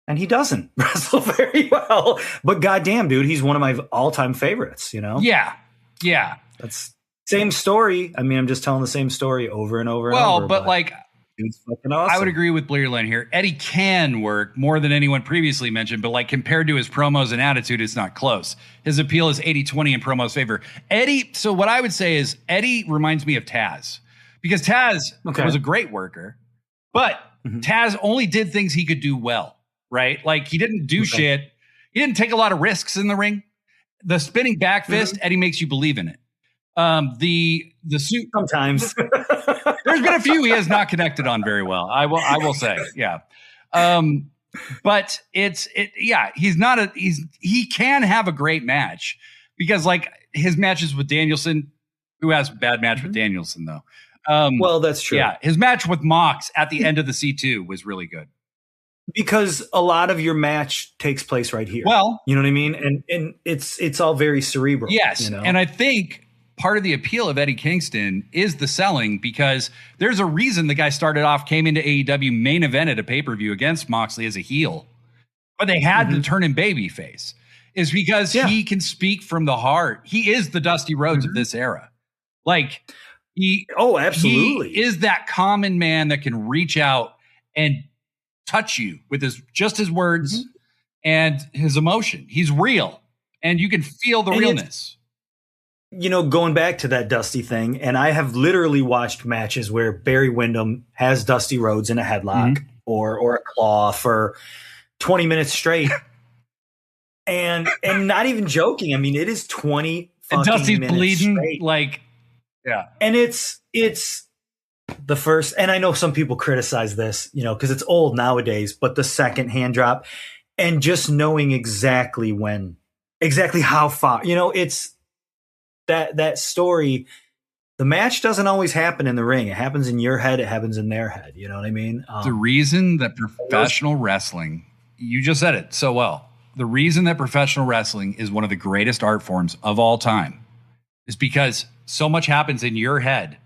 And he doesn't wrestle very well, but goddamn, dude, he's one of my all-time favorites, Yeah. That's same story. I mean, I'm just telling the same story over and over and over. Well, but like, dude's fucking awesome. I would agree with Bleary Line here. Eddie can work more than anyone previously mentioned, but like compared to his promos and attitude, it's not close. His appeal is 80-20 in promos favor. Eddie, so what I would say is Eddie reminds me of Taz, because Taz was a great worker, but Taz only did things he could do well. Right? Like he didn't do shit. He didn't take a lot of risks in the ring. The spinning back fist, Eddie makes you believe in it. The suit. Sometimes there's been a few he has not connected on very well. I will say. Yeah. But he can have a great match, because like his matches with Danielson, who has a bad match with Danielson though. Well, that's true. Yeah. His match with Mox at the end of the C2 was really good. Because a lot of your match takes place right here. Well, you know what I mean? And it's all very cerebral. Yes. And I think part of the appeal of Eddie Kingston is the selling, because there's a reason the guy came into AEW, main evented a pay-per-view against Moxley as a heel, but they had to turn him babyface, is because he can speak from the heart. He is the Dusty Rhodes of this era. Like absolutely. He is that common man that can reach out and touch you with his words and his emotion. He's real, and you can feel the realness. going back to that Dusty thing, and I have literally watched matches where Barry Windham has Dusty Rhodes in a headlock or a claw for 20 minutes straight. and not even joking. I mean, it is 20 fucking Dusty's minutes bleeding straight. like, yeah. And it's the first, and I know some people criticize this, because it's old nowadays, but the second hand drop and just knowing exactly how far, it's that story. The match doesn't always happen in the ring. It happens in your head. It happens in their head. You know what I mean? The reason that professional wrestling, you just said it so well. The reason that professional wrestling is one of the greatest art forms of all time is because so much happens in your head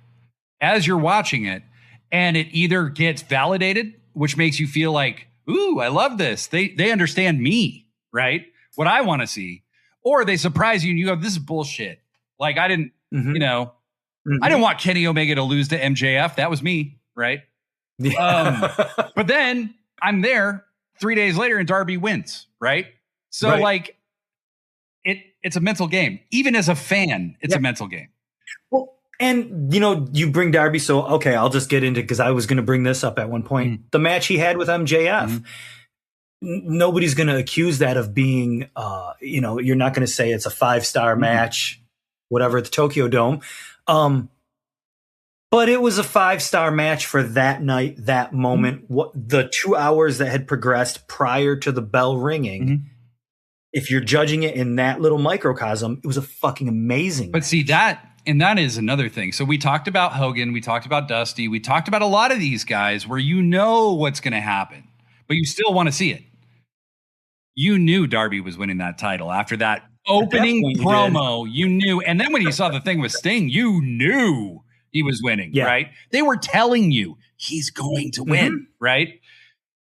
as you're watching it, and it either gets validated, which makes you feel like, ooh, I love this. They understand me, right? What I want to see. Or they surprise you and you go, this is bullshit. Like I didn't, I didn't want Kenny Omega to lose to MJF. That was me, right? Yeah. But then I'm there 3 days later and Darby wins, right? So like it's a mental game. Even as a fan, it's a mental game. Well, and you bring Darby, so okay, I'll just get into, because I was going to bring this up at one point. The match he had with MJF. Nobody's going to accuse that of being, you're not going to say it's a 5-star match, whatever, at the Tokyo Dome. But it was a 5-star match for that night, that moment, what the 2 hours that had progressed prior to the bell ringing. If you're judging it in that little microcosm, it was a fucking amazing But match. see that is another thing. So we talked about Hogan, we talked about Dusty, we talked about a lot of these guys where what's going to happen, but you still want to see it. You knew Darby was winning that title after that opening promo. You knew. And then when you saw the thing with Sting, you knew he was winning, right? They were telling you he's going to win, right?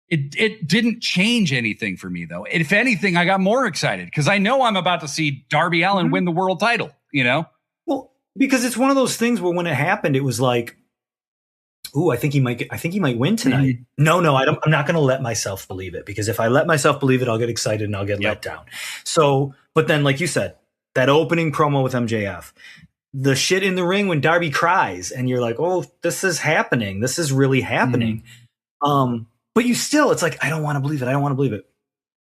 It didn't change anything for me, though. If anything, I got more excited because I know I'm about to see Darby Allin win the world title, Well, because it's one of those things where when it happened, it was like, ooh, I think he might win tonight. No, I'm not going to let myself believe it, because if I let myself believe it, I'll get excited and I'll get let down. So, but then, like you said, that opening promo with MJF, the shit in the ring when Darby cries, and you're like, oh, this is happening. This is really happening. But you still, it's like, I don't want to believe it. I don't want to believe it.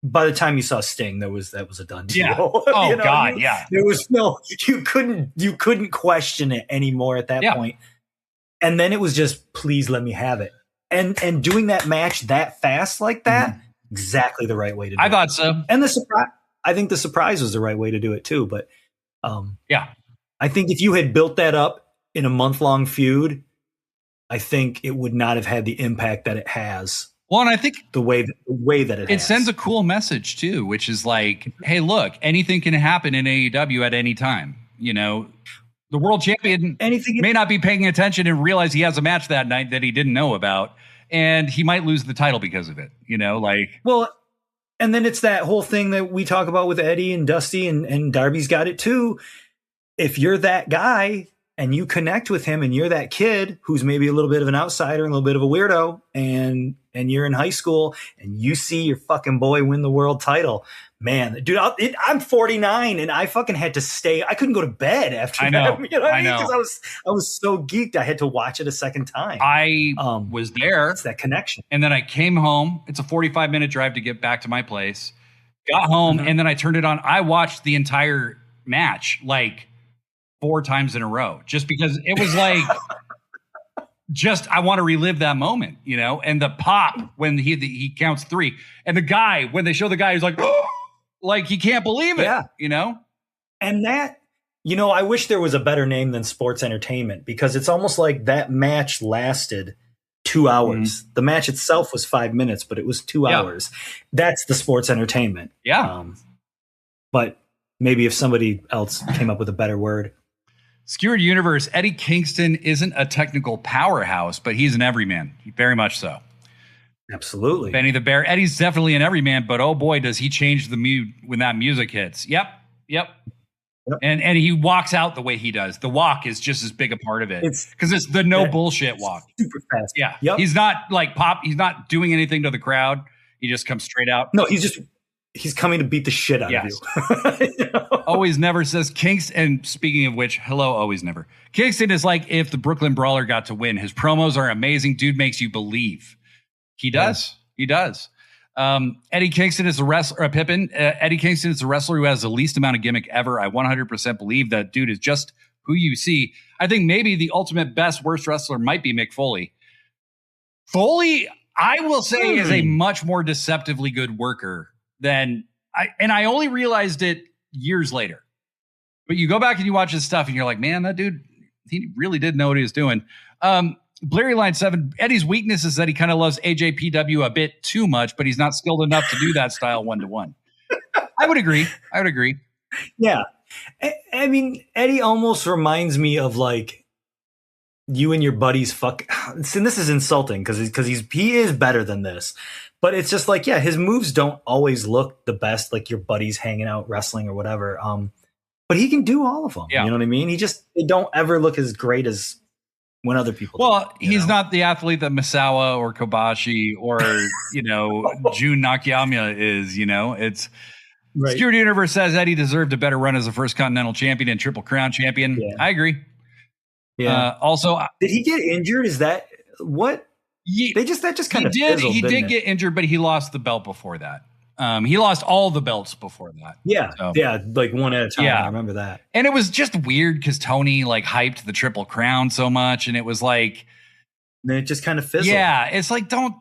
By the time you saw Sting, that was a done deal. Yeah. Oh God, There was you couldn't question it anymore at that point. And then it was just, please let me have it. And doing that match that fast like that, exactly the right way to do it. I thought so. And I think the surprise was the right way to do it too. But I think if you had built that up in a month-long feud, I think it would not have had the impact that it has. Well, and I think the way that it has. Sends a cool message too, which is like, hey, look, anything can happen in AEW at any time. The world champion may not be paying attention and realize he has a match that night that he didn't know about, and he might lose the title because of it. Well, and then it's that whole thing that we talk about with Eddie and Dusty, and Darby's got it too. If you're that guy and you connect with him, and you're that kid who's maybe a little bit of an outsider and a little bit of a weirdo, and you're in high school and you see your fucking boy win the world title, man, dude, I'm 49 and I fucking had to stay. I couldn't go to bed after that. You know what I mean? Because I was so geeked. I had to watch it a second time. I was there. It's that connection. And then I came home. It's a 45-minute drive to get back to my place. Got home and then I turned it on. I watched the entire match like 4 times in a row, just because it was like, I want to relive that moment, and the pop when he counts 3, and the guy, when they show the guy, he's like, oh, like he can't believe it, And that, I wish there was a better name than sports entertainment, because it's almost like that match lasted 2 hours. The match itself was 5 minutes, but it was 2 hours. That's the sports entertainment. But maybe if somebody else came up with a better word. Skewered Universe, Eddie Kingston isn't a technical powerhouse, but he's an everyman. Very much so. Absolutely. Benny the Bear. Eddie's definitely an everyman, but oh boy, does he change the mood when that music hits. Yep. And he walks out the way he does. The walk is just as big a part of it. Because it's the no bullshit walk. Super fast. Yeah. He's not like pop. He's not doing anything to the crowd. He just comes straight out. No, he's just he's coming to beat the shit out of you. You know? Always Never says Kingston. And speaking of which, hello, Always Never. Kingston is like if the Brooklyn Brawler got to win. His promos are amazing. Dude makes you believe. He does. He does. Eddie Kingston is a wrestler. Pippin. Eddie Kingston is a wrestler who has the least amount of gimmick ever. I 100% believe that dude is just who you see. I think maybe the ultimate best worst wrestler might be Mick Foley. Foley, I will say, is a much more deceptively good worker than I only realized it years later. But you go back and you watch his stuff and you're like, man, that dude, he really did know what he was doing. Blurry Line 7, Eddie's weakness is that he kind of loves AJPW a bit too much, but he's not skilled enough to do that style 1-to-1. I would agree. Yeah. I mean, Eddie almost reminds me of like you and your buddies and this is insulting because he is better than this. But it's just like, yeah, his moves don't always look the best, like your buddies hanging out wrestling or whatever. But he can do all of them. Yeah. You know what I mean? They don't ever look as great as when other people he's not the athlete that Misawa or Kobashi or, Jun Nakayama is, it's right. Security Universe says Eddie deserved a better run as a first Continental Champion and Triple Crown Champion. Yeah. I agree. Yeah. Also, did he get injured? Is that what? That just kind of fizzled, he did get injured, but he lost the belt before that. He lost all the belts before that. Yeah. So, yeah. Like one at a time. Yeah. I remember that. And it was just weird because Tony like hyped the Triple Crown so much. And it was like, then it just kind of fizzled. Yeah. It's like, don't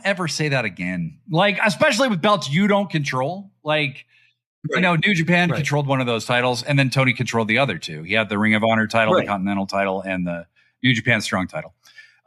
ever say that again. Like, especially with belts you don't control. Like, New Japan controlled one of those titles and then Tony controlled the other two. He had the Ring of Honor title, the Continental title, and the New Japan Strong title.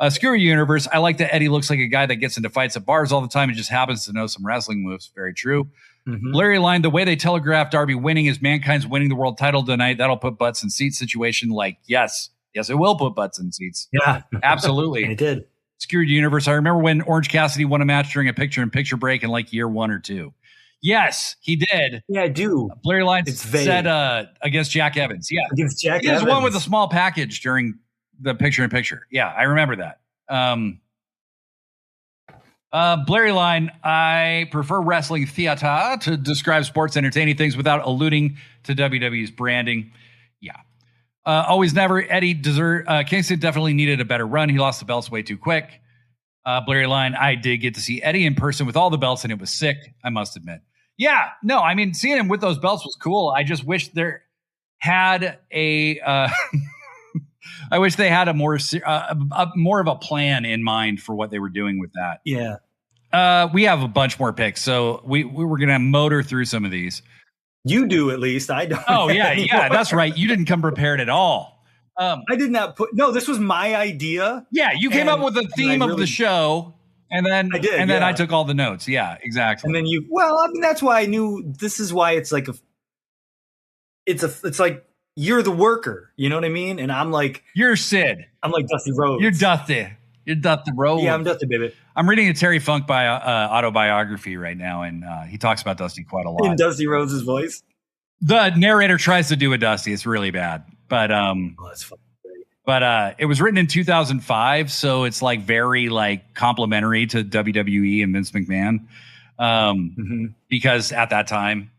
Screw Universe. I like that Eddie looks like a guy that gets into fights at bars all the time and just happens to know some wrestling moves. Very true. Mm-hmm. Larry Line, the way they telegraphed Darby winning is Mankind's winning the world title tonight. That'll put butts in seats situation. Like, yes, it will put butts in seats. Yeah, absolutely. It did. Screwed Universe. I remember when Orange Cassidy won a match during a picture-in-picture break in like year 1 or 2. Yes, he did. Yeah, I do. Larry Line said against Jack Evans. Yeah, against Jack Evans. He was one with a small package during the picture-in-picture. Yeah, I remember that. Blurry Line, I prefer wrestling theater to describe sports entertaining things without alluding to WWE's branding. Yeah. Always Never, Eddie Kingston definitely needed a better run. He lost the belts way too quick. Blurry Line, I did get to see Eddie in person with all the belts and it was sick, I must admit. Yeah, no, I mean, seeing him with those belts was cool. I just wish there had I wish they had a more of a plan in mind for what they were doing with that. Yeah. We have a bunch more picks, so we were going to motor through some of these. You do, at least. I don't. Oh, yeah, that's right. You didn't come prepared at all. I did not this was my idea. Yeah, you came up with the theme of the show, and then I took all the notes. Yeah, exactly. And then that's why I knew this is why it's like it's like you're the worker, you know what I mean? And I'm like, you're Sid. I'm like Dusty Rhodes. You're Dusty Rhodes. Yeah, I'm Dusty, baby. I'm reading a Terry Funk autobiography right now, and he talks about Dusty quite a lot. In Dusty Rhodes' voice? The narrator tries to do a Dusty. It's really bad. But that's fucking great. But it was written in 2005, so it's like very like complimentary to WWE and Vince McMahon. Because at that time,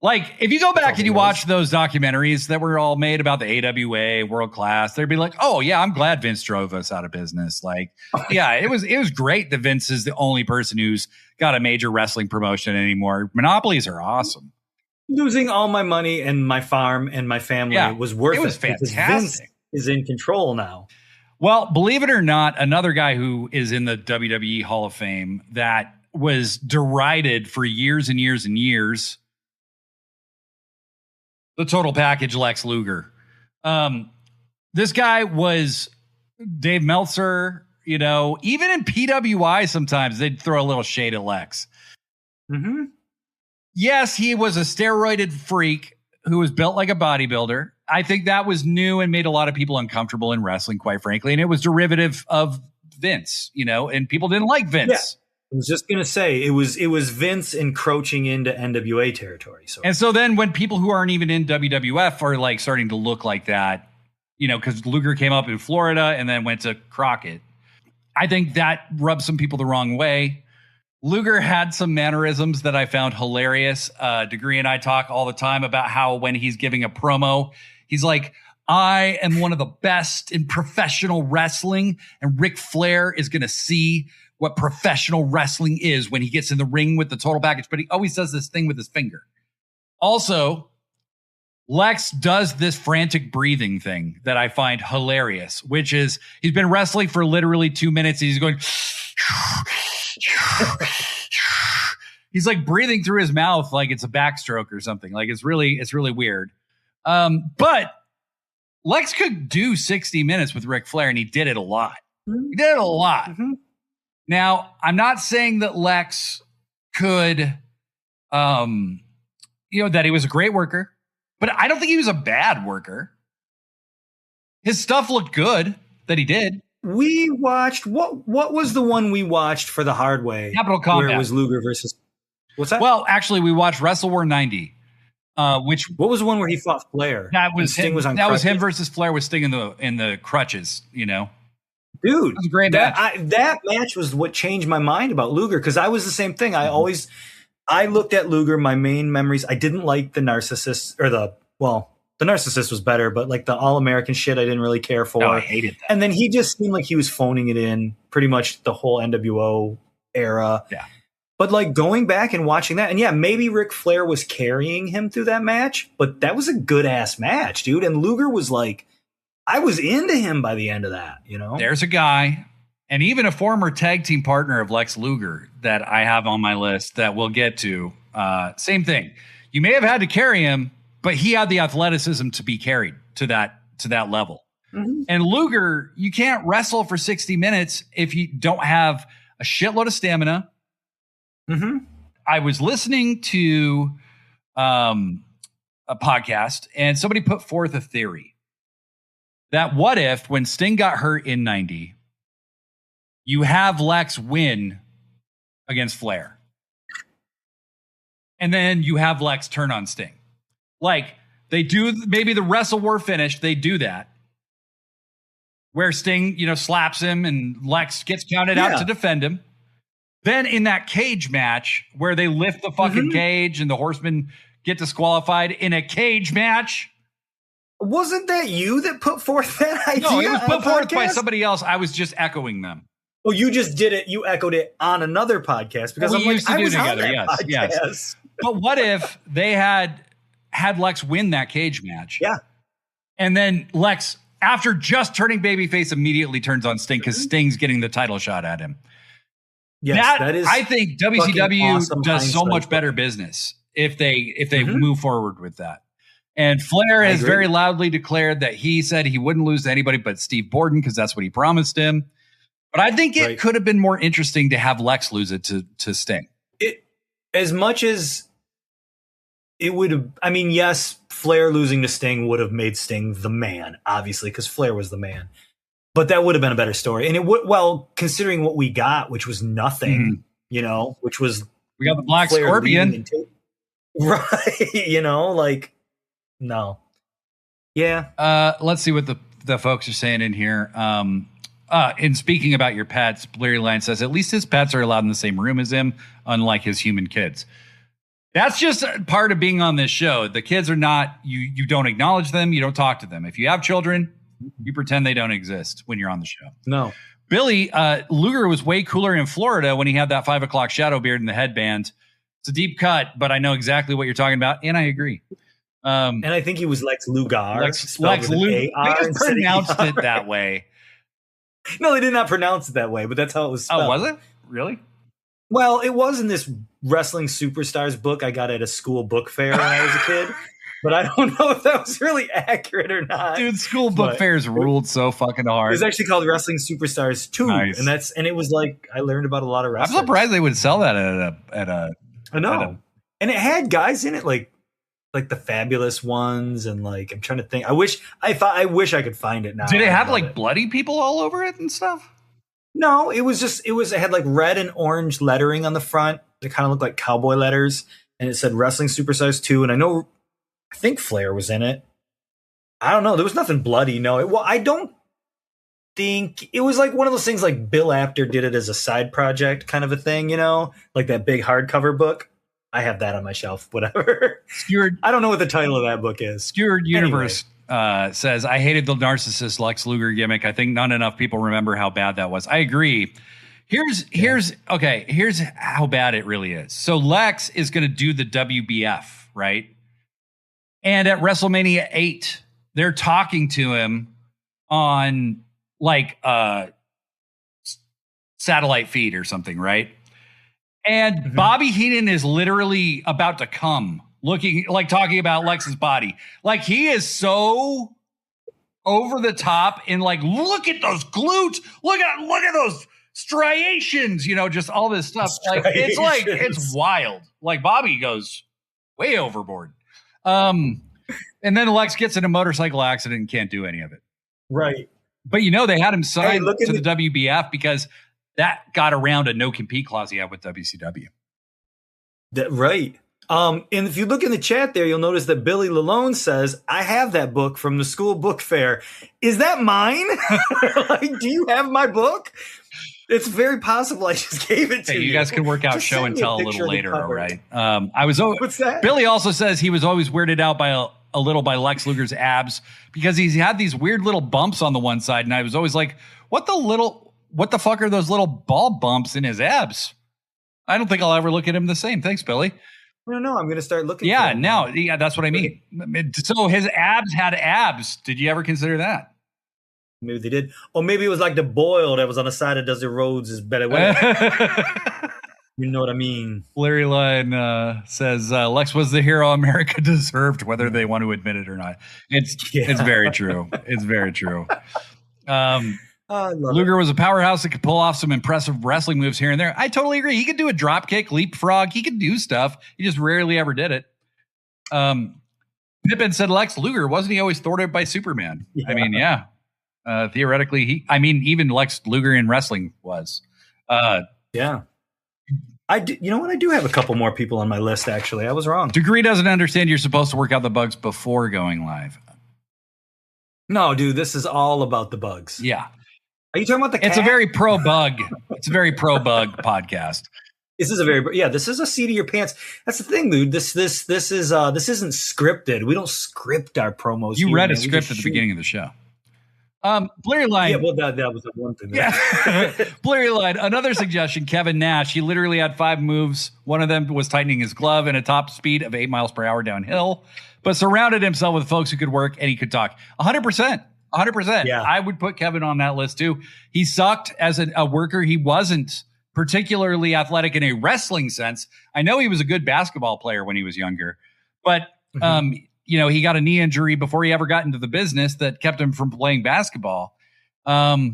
like, if you go back and you watch those documentaries that were all made about the AWA World Class, they'd be like, oh, yeah, I'm glad Vince drove us out of business. Like, yeah, it was great that Vince is the only person who's got a major wrestling promotion anymore. Monopolies are awesome. Losing all my money and my farm and my family was worth it. It was fantastic. Vince is in control now. Well, believe it or not, another guy who is in the WWE Hall of Fame that was derided for years and years and years, the total package, Lex Luger. This guy was Dave Meltzer, even in PWI, sometimes they'd throw a little shade at Lex. Mm-hmm. Yes, he was a steroided freak who was built like a bodybuilder. I think that was new and made a lot of people uncomfortable in wrestling, quite frankly. And it was derivative of Vince, and people didn't like Vince. Yeah. I was just going to say it was Vince encroaching into NWA territory. And so then when people who aren't even in WWF are like starting to look like that, because Luger came up in Florida and then went to Crockett, I think that rubbed some people the wrong way. Luger had some mannerisms that I found hilarious. Degree and I talk all the time about how when he's giving a promo, he's like, I am one of the best in professional wrestling, and Ric Flair is going to see what professional wrestling is when he gets in the ring with the total package. But he always does this thing with his finger. Also, Lex does this frantic breathing thing that I find hilarious, which is he's been wrestling for literally 2 minutes. And he's going, he's like breathing through his mouth like it's a backstroke or something. Like it's really weird. But Lex could do 60 minutes with Ric Flair, and he did it a lot. He did it a lot. Mm-hmm. Now, I'm not saying that Lex could, that he was a great worker, but I don't think he was a bad worker. His stuff looked good that he did. We watched, what was the one we watched for the hard way? Capital Combat. Where it was Luger versus, what's that? Well, actually, we watched Wrestle War 90. What was the one where he fought Flair? That was Sting him. Was on that crutches? Was him versus Flair with Sting in the crutches. Dude, it was a great match. That match was what changed my mind about Luger, because I was the same thing. I looked at Luger. My main memories. I didn't like the narcissist the narcissist was better, but like the All American shit, I didn't really care for. No, I hated that. And then he just seemed like he was phoning it in pretty much the whole NWO era. Yeah. But like going back and watching that, and yeah, maybe Ric Flair was carrying him through that match, but that was a good ass match, dude. And Luger was like, I was into him by the end of that, There's a guy, and even a former tag team partner of Lex Luger that I have on my list that we'll get to. Same thing. You may have had to carry him, but he had the athleticism to be carried to that level. Mm-hmm. And Luger, you can't wrestle for 60 minutes if you don't have a shitload of stamina. Mm-hmm. I was listening to a podcast, and somebody put forth a theory that what if when Sting got hurt in 90, you have Lex win against Flair, and then you have Lex turn on Sting. Like they do, maybe the Wrestle War finish, they do that where Sting, slaps him and Lex gets counted out to defend him. Then in that cage match where they lift the fucking cage and the Horsemen get disqualified in a cage match. Wasn't that you that put forth that idea? No, it was put forth by somebody else. I was just echoing them. Oh, you just did it. You echoed it on another podcast because we used to do together. Yes. But what if they had Lex win that cage match? Yeah. And then Lex, after just turning babyface, immediately turns on Sting because Sting's getting the title shot at him. Yes, that is. I think WCW awesome does so much better business if they move forward with that. And Flair has very loudly declared that he said he wouldn't lose to anybody but Steve Borden because that's what he promised him. But I think it could have been more interesting to have Lex lose it to Sting. As much as it would have, I mean, yes, Flair losing to Sting would have made Sting the man, obviously, because Flair was the man. But that would have been a better story. And it would, considering what we got, which was nothing, which was. We got the Black Flair Scorpion. Right. No. Yeah. Let's see what the folks are saying in here. In speaking about your pets, Blurry Line says, at least his pets are allowed in the same room as him, unlike his human kids. That's just part of being on this show. The kids are not, you don't acknowledge them. You don't talk to them. If you have children, you pretend they don't exist when you're on the show. No. Billy, Luger was way cooler in Florida when he had that 5 o'clock shadow beard and the headband. It's a deep cut, but I know exactly what you're talking about, and I agree. And I think he was Lex Luger. Lex Luger. They just pronounced it that way. No, they did not pronounce it that way, but that's how it was spelled. Oh, was it? Really? Well, it was in this Wrestling Superstars book I got at a school book fair when I was a kid. But I don't know if that was really accurate or not. Dude, school book fairs ruled so fucking hard. It was actually called Wrestling Superstars 2. Nice. And it was like, I learned about a lot of wrestlers. I'm surprised they would sell that at a I know. And it had guys in it like the Fabulous Ones, and like I'm trying to think. I wish I could find it now. Did it have like bloody people all over it and stuff? No, it had like red and orange lettering on the front. They kind of looked like cowboy letters, and it said Wrestling Superstars 2. And I think Flair was in it. I don't know. There was nothing bloody. No, think it was like one of those things like Bill Apter did it as a side project kind of a thing, like that big hardcover book. I have that on my shelf, whatever. Skewered, I don't know what the title of that book is. Skewered Universe says, I hated the narcissist Lex Luger gimmick. I think not enough people remember how bad that was. I agree. Here's how bad it really is. So Lex is going to do the WBF, right? And at WrestleMania 8, they're talking to him on like satellite feed or something, right? And Bobby Heenan is literally about to come, talking about Lex's body. Like, he is so over the top and like, look at those glutes. Look at those striations, just all this stuff. It's wild. Like, Bobby goes way overboard. And then Lex gets in a motorcycle accident and can't do any of it. Right. But they had him signed to the WBF because that got around a no-compete clause he had with WCW. Right. And if you look in the chat there, you'll notice that Billy Lalone says, I have that book from the school book fair. Is that mine? Do you have my book? It's very possible I just gave it to you. You guys can work out show and tell a little later, all right? What's that? Billy also says he was always weirded out by a little by Lex Luger's abs because he's had these weird little bumps on the one side, and I was always like, what the fuck are those little ball bumps in his abs? I don't think I'll ever look at him the same. Thanks, Billy. No, I'm going to start looking. Yeah, that's what I mean. So his abs had abs. Did you ever consider that? Maybe they did. Or maybe it was like the boil that was on the side of Dusty Rhodes' better way. You know what I mean? Larry Line says Lex was the hero America deserved, whether they want to admit it or not. It's very true. It's very true. Luger was a powerhouse that could pull off some impressive wrestling moves here and there. I totally agree. He could do a drop kick, leapfrog. He could do stuff. He just rarely ever did it. Pippin said Lex Luger, wasn't he always thwarted by Superman? Yeah. I mean, yeah. Theoretically, even Lex Luger in wrestling was. Yeah. You know what? I do have a couple more people on my list, actually. I was wrong. Degree doesn't understand you're supposed to work out the bugs before going live. No, dude, this is all about the bugs. Yeah. Are you talking about the cat? It's a very pro-bug. It's a very pro-bug podcast. This is this is a seat of your pants. That's the thing, dude. This isn't scripted. We don't script our promos. You read a script at the beginning of the show. Blurry Line. Yeah, well, that was the one thing. Yeah. Blurry Line. Another suggestion, Kevin Nash. He literally had 5 moves. One of them was tightening his glove and a top speed of 8 miles per hour downhill, but surrounded himself with folks who could work and he could talk. 100%. 100%. Yeah. I would put Kevin on that list too. He sucked as a worker. He wasn't particularly athletic in a wrestling sense. I know he was a good basketball player when he was younger, but he got a knee injury before he ever got into the business that kept him from playing basketball. I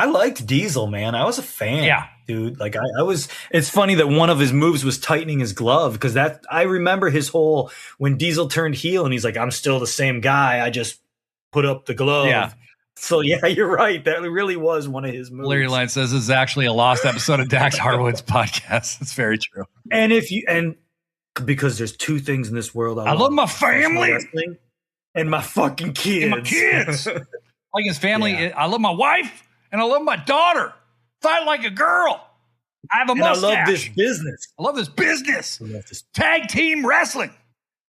liked Diesel, man. I was a fan. Yeah. Dude, like I was. It's funny that one of his moves was tightening his glove because I remember his whole when Diesel turned heel and he's like, I'm still the same guy. I just put up the glove. Yeah. So yeah, you're right. That really was one of his moves. Larry Line says this is actually a lost episode of Dax Harwood's podcast. It's very true. And because there's 2 things in this world I love my family and my fucking kids. And my kids. Like his family. Yeah. I love my wife and I love my daughter. Fight like a girl. I have a mustache. I love this business. I love this tag team wrestling.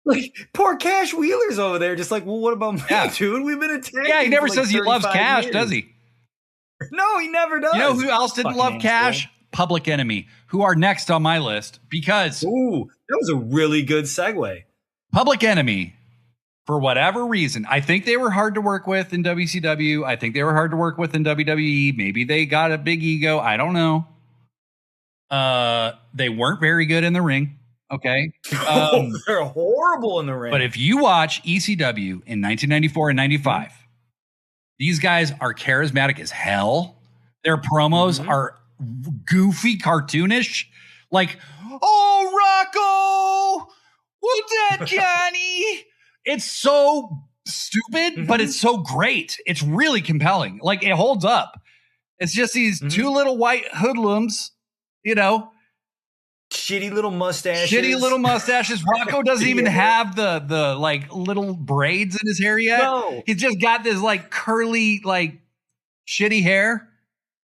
Like poor Cash Wheeler's over there, just like, well, what about me, dude? We've been attacked. Yeah, he never says he loves Cash, does he? No, he never does. You know who else didn't love Cash? Public Enemy, who are next on my list because that was a really good segue. Public Enemy, for whatever reason, I think they were hard to work with in WCW. I think they were hard to work with in WWE. Maybe they got a big ego. I don't know. They weren't very good in the ring. Okay. They're horrible in the ring. But if you watch ECW in 1994 and 95, these guys are charismatic as hell. Their promos are goofy, cartoonish. Like, oh, Rocco, what's that, Johnny? It's so stupid, but it's so great. It's really compelling. Like, it holds up. It's just these 2 little white hoodlums, shitty little mustaches. Rocco doesn't even have the like little braids in his hair yet. No. He's just got this like curly, like shitty hair.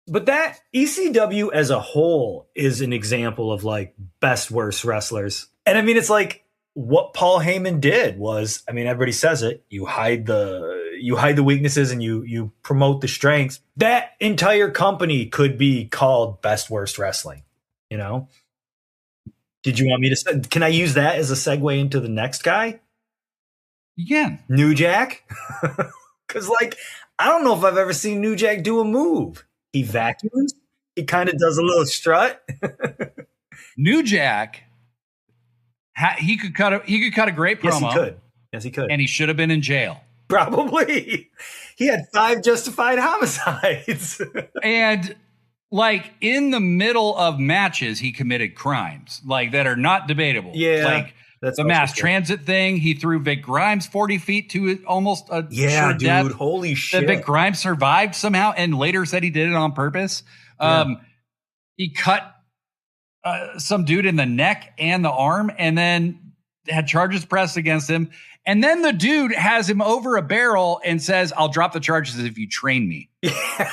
But that ECW as a whole is an example of like best worst wrestlers. And I mean, it's like what Paul Heyman did was, I mean, everybody says it. You hide the weaknesses and you promote the strengths. That entire company could be called best worst wrestling. You know? Did you want me to? Can I use that as a segue into the next guy? You can. New Jack, because like I don't know if I've ever seen New Jack do a move. He vacuums. He kind of does a little strut. New Jack, he could cut a great promo. Yes, he could. And he should have been in jail. Probably. He had 5 justified homicides. And like in the middle of matches, he committed crimes like that are not debatable. Yeah, like that's the mass transit thing. He threw Vic Grimes 40 feet to almost a sure death. Holy shit! That Vic Grimes survived somehow, and later said he did it on purpose. He cut some dude in the neck and the arm, and then had charges pressed against him. And then the dude has him over a barrel and says, "I'll drop the charges if you train me." Yeah.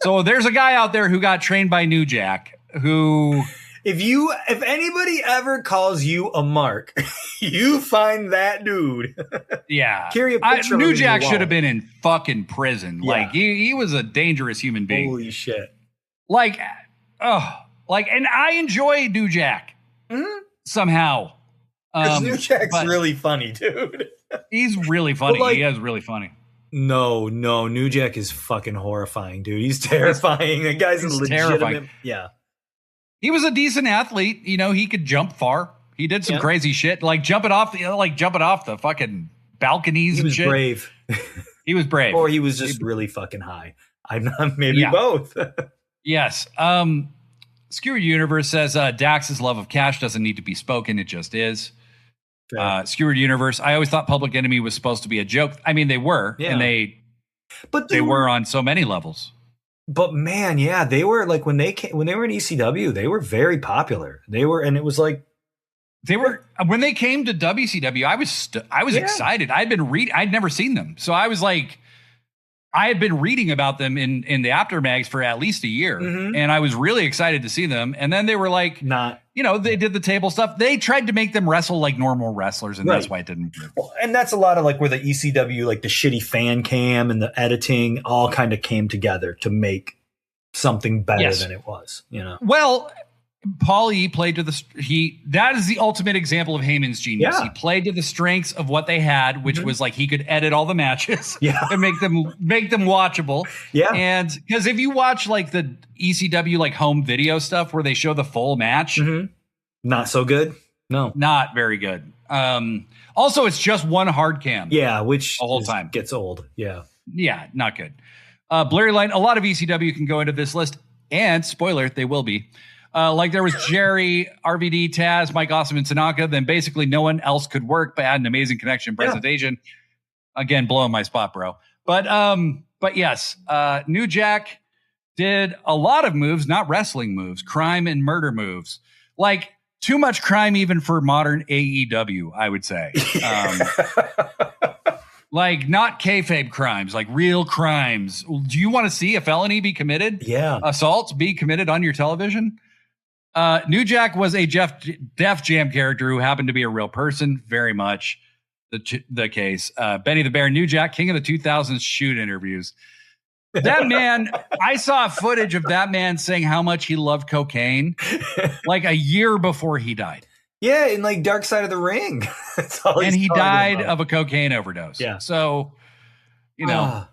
So there's a guy out there who got trained by New Jack who... If anybody ever calls you a mark, you find that dude. Yeah. Carry a picture New Jack should have been in fucking prison. Yeah. Like he was a dangerous human being. Holy shit. And I enjoy New Jack somehow. New Jack's really funny, dude. He's really funny. He is really funny. No, New Jack is fucking horrifying, dude. He's terrifying. That guy's a legitimate. Terrifying. Yeah. He was a decent athlete. You know, he could jump far. He did some crazy shit, like jumping off the fucking balconies and shit. He was brave. He was brave. Or he was just really fucking high. I'm not, maybe both. Yes. Skewered Universe says Dax's love of cash doesn't need to be spoken. It just is. Skewered Universe. I always thought Public Enemy was supposed to be a joke. I mean, they were, and they were on so many levels. But man, yeah, they were like when they were in ECW, they were very popular. And it was like when they came to WCW. I was excited. I'd never seen them, so I was like, I had been reading about them in the aftermags for at least a year, and I was really excited to see them. And then they were like, they did the table stuff. They tried to make them wrestle like normal wrestlers, and that's why it didn't work. Well, and that's a lot of like where the ECW, like the shitty fan cam and the editing all kind of came together to make something better than it was, you know? Well, Paul E played to that is the ultimate example of Heyman's genius. He played to the strengths of what they had, which was like he could edit all the matches and make them watchable. Yeah. And because if you watch like the ECW like home video stuff where they show the full match, not so good. No, not very good. Also, it's just one hard cam. Yeah, which the whole time gets old. Yeah. Yeah, not good. Blurry Line, a lot of ECW can go into this list, and spoiler, they will be. Like there was Jerry, RVD, Taz, Mike Awesome, and Tanaka. Then basically no one else could work, but had an amazing connection presentation. Again, blowing my spot, bro. But yes, New Jack did a lot of moves, not wrestling moves, crime and murder moves. Like too much crime even for modern AEW, I would say. Like not kayfabe crimes, like real crimes. Do you want to see a felony be committed? Yeah. Assault be committed on your television? New Jack was a Def Jam character who happened to be a real person, very much the case. Benny the Bear, New Jack, king of the 2000s shoot interviews. That man, I saw footage of that man saying how much he loved cocaine like a year before he died. Yeah, in like Dark Side of the Ring. And he died of a cocaine overdose. Yeah. So, you know.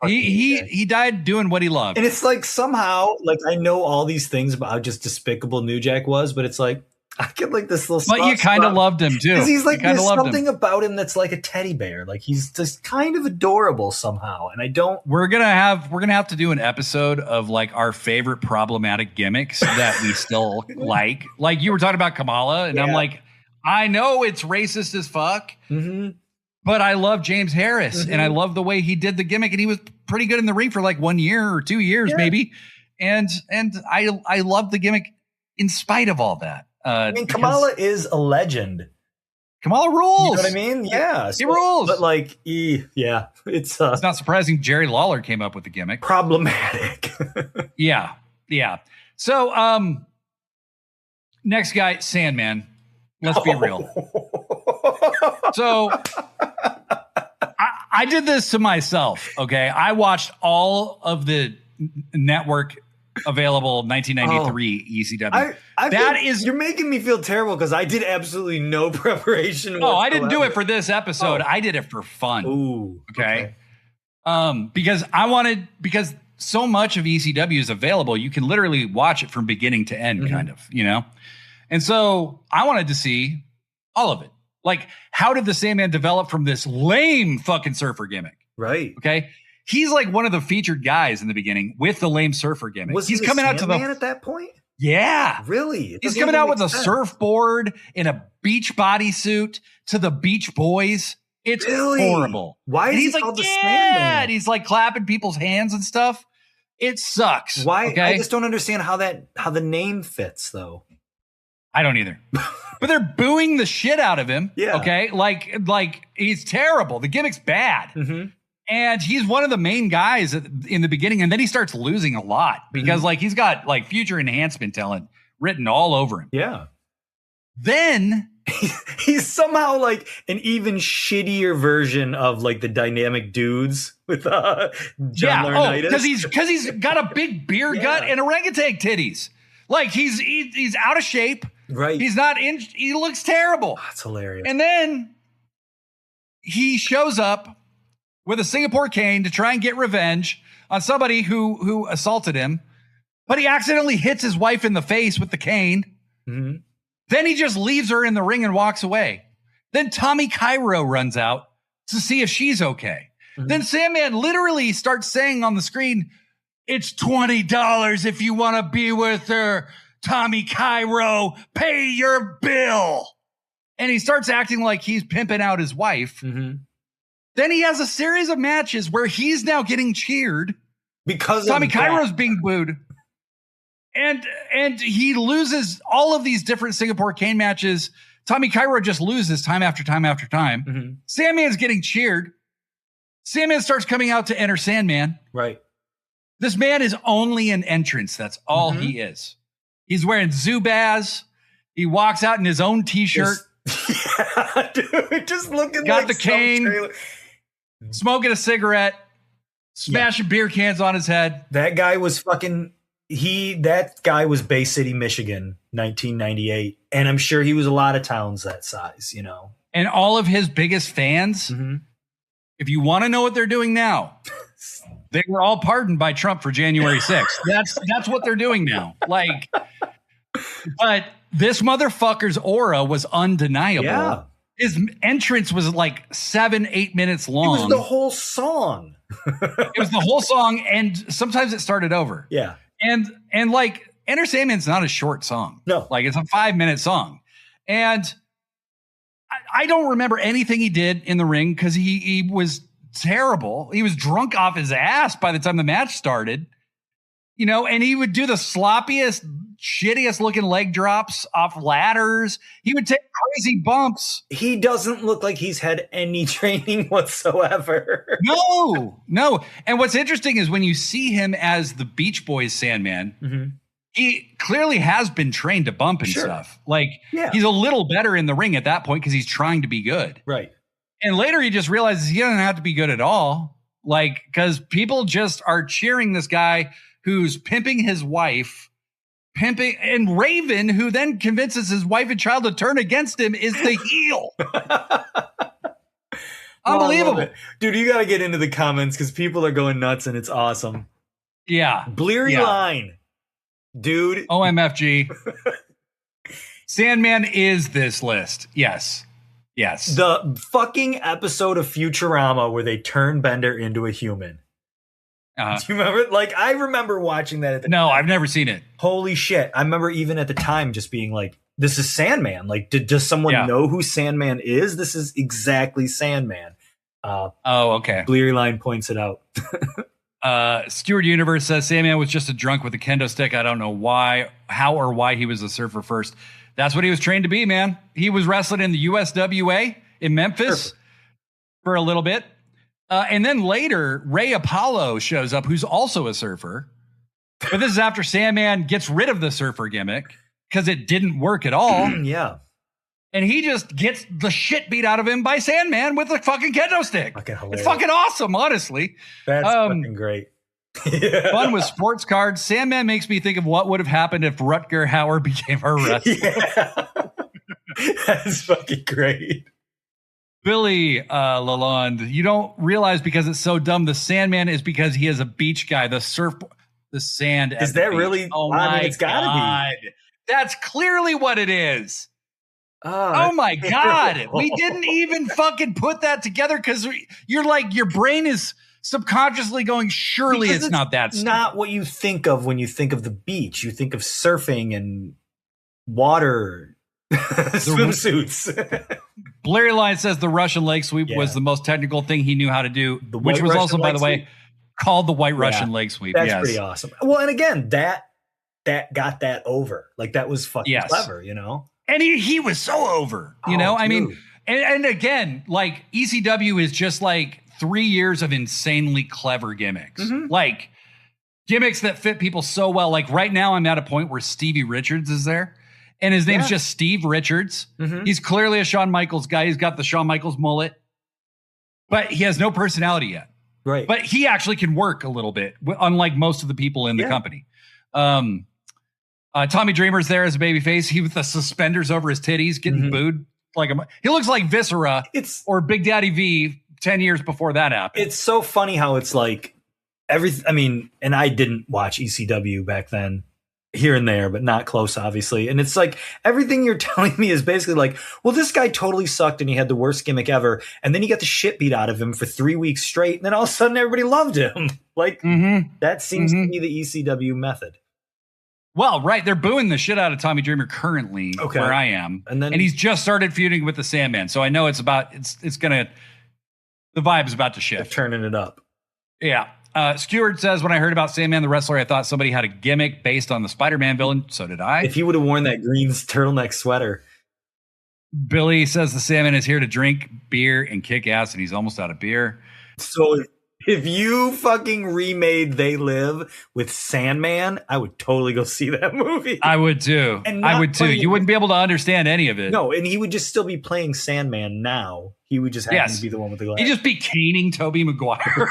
He died doing what he loved. And it's like somehow, like I know all these things about how just despicable New Jack was, but it's like I get like this little. But you kind of loved him too. Because he's like there's something about him that's like a teddy bear. Like he's just kind of adorable somehow. And I don't. We're gonna have to do an episode of like our favorite problematic gimmicks that we still like. Like you were talking about Kamala, and I'm like, I know it's racist as fuck. But I love James Harris, and I love the way he did the gimmick, and he was pretty good in the ring for like 1 year or 2 years, maybe. And I love the gimmick in spite of all that. I mean, Kamala is a legend. Kamala rules. You know what I mean? Yeah. He rules. But like, yeah, it's not surprising Jerry Lawler came up with the gimmick. Problematic. Yeah. So, next guy, Sandman. Let's be real. So, I did this to myself, okay? I watched all of the network available 1993 ECW. You're making me feel terrible because I did absolutely no preparation. Oh, I didn't do it for this episode. I did it for fun. Ooh, okay. Because so much of ECW is available, you can literally watch it from beginning to end, kind of, you know? And so I wanted to see all of it. Like, how did the Sandman develop from this lame fucking surfer gimmick? Right. Okay. He's like one of the featured guys in the beginning with the lame surfer gimmick. He's coming out to the at that point. Yeah, really. He's coming out with a surfboard in a beach bodysuit to the Beach Boys. It's horrible. Why is he's he like, called the Sandman? And he's like clapping people's hands and stuff. It sucks. Why? Okay? I just don't understand how the name fits, though. I don't either. But they're booing the shit out of him. Yeah. Okay. Like he's terrible. The gimmick's bad. Mm-hmm. And he's one of the main guys in the beginning. And then he starts losing a lot because like he's got like future enhancement talent written all over him. Yeah. Then he's somehow like an even shittier version of like the dynamic dudes with John Laurinaitis. Because he's got a big beer gut and orangutan titties. Like he's out of shape. Right. He's not in. He looks terrible. That's hilarious. And then he shows up with a Singapore cane to try and get revenge on somebody who assaulted him, but he accidentally hits his wife in the face with the cane. Mm-hmm. Then he just leaves her in the ring and walks away. Then Tommy Cairo runs out to see if she's okay. Mm-hmm. Then Sandman literally starts saying on the screen, "It's $20 if you want to be with her. Tommy Cairo, pay your bill." And he starts acting like he's pimping out his wife. Mm-hmm. Then he has a series of matches where he's now getting cheered because Tommy Cairo's being booed. And he loses all of these different Singapore cane matches. Tommy Cairo just loses time after time after time. Mm-hmm. Sandman's getting cheered. Sandman starts coming out to enter Sandman. Right. This man is only an entrance. That's all he is. He's wearing Zubaz. He walks out in his own T-shirt. Yeah, dude. Just looking got like the cane, smoking a cigarette, smashing beer cans on his head. That guy was that guy was Bay City, Michigan, 1998. And I'm sure he was a lot of towns that size, you know. And all of his biggest fans, if you want to know what they're doing now, they were all pardoned by Trump for January 6th. That's what they're doing now. Like, but this motherfucker's aura was undeniable. Yeah. His entrance was like 7-8 minutes long. It was the whole song. It was the whole song, and sometimes it started over. Yeah. And like Enter Sandman's not a short song. No. Like it's a 5-minute song. And I don't remember anything he did in the ring because he was terrible. He was drunk off his ass by the time the match started. You know, and he would do the sloppiest, shittiest looking leg drops off ladders. He would take crazy bumps. He doesn't look like he's had any training whatsoever. No. And what's interesting is when you see him as the Beach Boys Sandman, he clearly has been trained to bump and stuff. Like he's a little better in the ring at that point because he's trying to be good. Right. And later he just realizes he doesn't have to be good at all. Like, because people just are cheering this guy who's pimping his wife, and Raven, who then convinces his wife and child to turn against him, is the heel. Unbelievable. Dude, you got to get into the comments because people are going nuts and it's awesome. Yeah. Bleary line. Dude. OMFG. Sandman is this list. Yes. The fucking episode of Futurama where they turn Bender into a human. Do you remember? Like, I remember watching that at the time. I've never seen it. Holy shit. I remember even at the time just being like, this is Sandman. Like, does someone know who Sandman is? This is exactly Sandman. Okay. Bleary Line points it out. Stewart Universe says Sandman was just a drunk with a kendo stick. I don't know how or why he was a surfer first. That's what he was trained to be, man. He was wrestling in the USWA in Memphis for a little bit. And then later, Ray Apollo shows up, who's also a surfer. But this is after Sandman gets rid of the surfer gimmick because it didn't work at all. Yeah. And he just gets the shit beat out of him by Sandman with a fucking kendo stick. It's fucking awesome, honestly. That's fucking great. Fun with sports cards. Sandman makes me think of what would have happened if Rutger Hauer became a wrestler. Yeah. That's fucking great. Billy Lalonde, you don't realize because it's so dumb. The Sandman is because he is a beach guy. The sand. Is that really? Oh my it's gotta God. be. That's clearly what it is. Oh my God. We didn't even fucking put that together because you're like, your brain is subconsciously going, surely it's not that stupid. Not what you think of when you think of the beach. You think of surfing and water, swimsuits. Blurry Line says the Russian leg sweep was the most technical thing he knew how to do, which was also, by the way, called the White Russian leg sweep. That's pretty awesome. Well, and again, that got that over. Like, that was fucking clever, you know? And he was so over, you know? Dude. I mean, and again, like, ECW is just like 3 years of insanely clever gimmicks. Like, gimmicks that fit people so well. Like, right now I'm at a point where Stevie Richards is there. And his name's just Steve Richards. He's clearly a Shawn Michaels guy. He's got the Shawn Michaels mullet. But he has no personality yet. Right. But he actually can work a little bit, unlike most of the people in the company. Tommy Dreamer's there as a babyface. He with the suspenders over his titties, getting booed. He looks like Viscera or Big Daddy V 10 years before that happened. It's so funny how it's like and I didn't watch ECW back then. Here and there, but not close, obviously. And it's like, everything you're telling me is basically like, well, this guy totally sucked and he had the worst gimmick ever. And then he got the shit beat out of him for 3 weeks straight. And then all of a sudden everybody loved him. Like, that seems to be the ECW method. Well, right. They're booing the shit out of Tommy Dreamer currently where I am. And he's just started feuding with the Sandman. So I know the vibe is about to shift. They're turning it up. Yeah. Stewart says, when I heard about Sandman the wrestler, I thought somebody had a gimmick based on the Spider-Man villain. So did I. If he would have worn that green turtleneck sweater. Billy says the Sandman is here to drink beer and kick ass, and he's almost out of beer. So if you fucking remade They Live with Sandman, I would totally go see that movie. I would too. You wouldn't be able to understand any of it. No, and he would just still be playing Sandman now. He would just happen to be the one with the glass. He'd just be caning Tobey Maguire.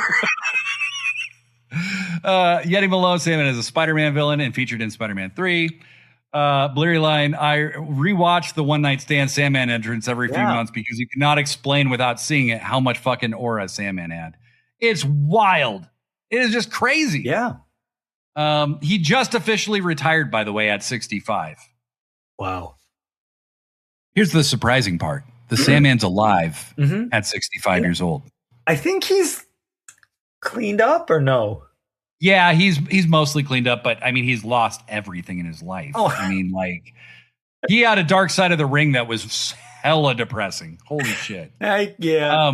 Yeti Malone Sandman is a Spider-Man villain and featured in Spider-Man 3. Blurry Line, I rewatch the One Night Stand Sandman entrance every few months because you cannot explain without seeing it how much fucking aura Sandman had. It's wild. It is just crazy. Yeah. He just officially retired, by the way, at 65. Wow. Here's the surprising part. The Sandman's alive at 65 years old. I think he's cleaned up or no? Yeah, he's mostly cleaned up, but I mean, he's lost everything in his life. I mean, like, he had a dark side of the ring that was hella depressing. Holy shit. Yeah.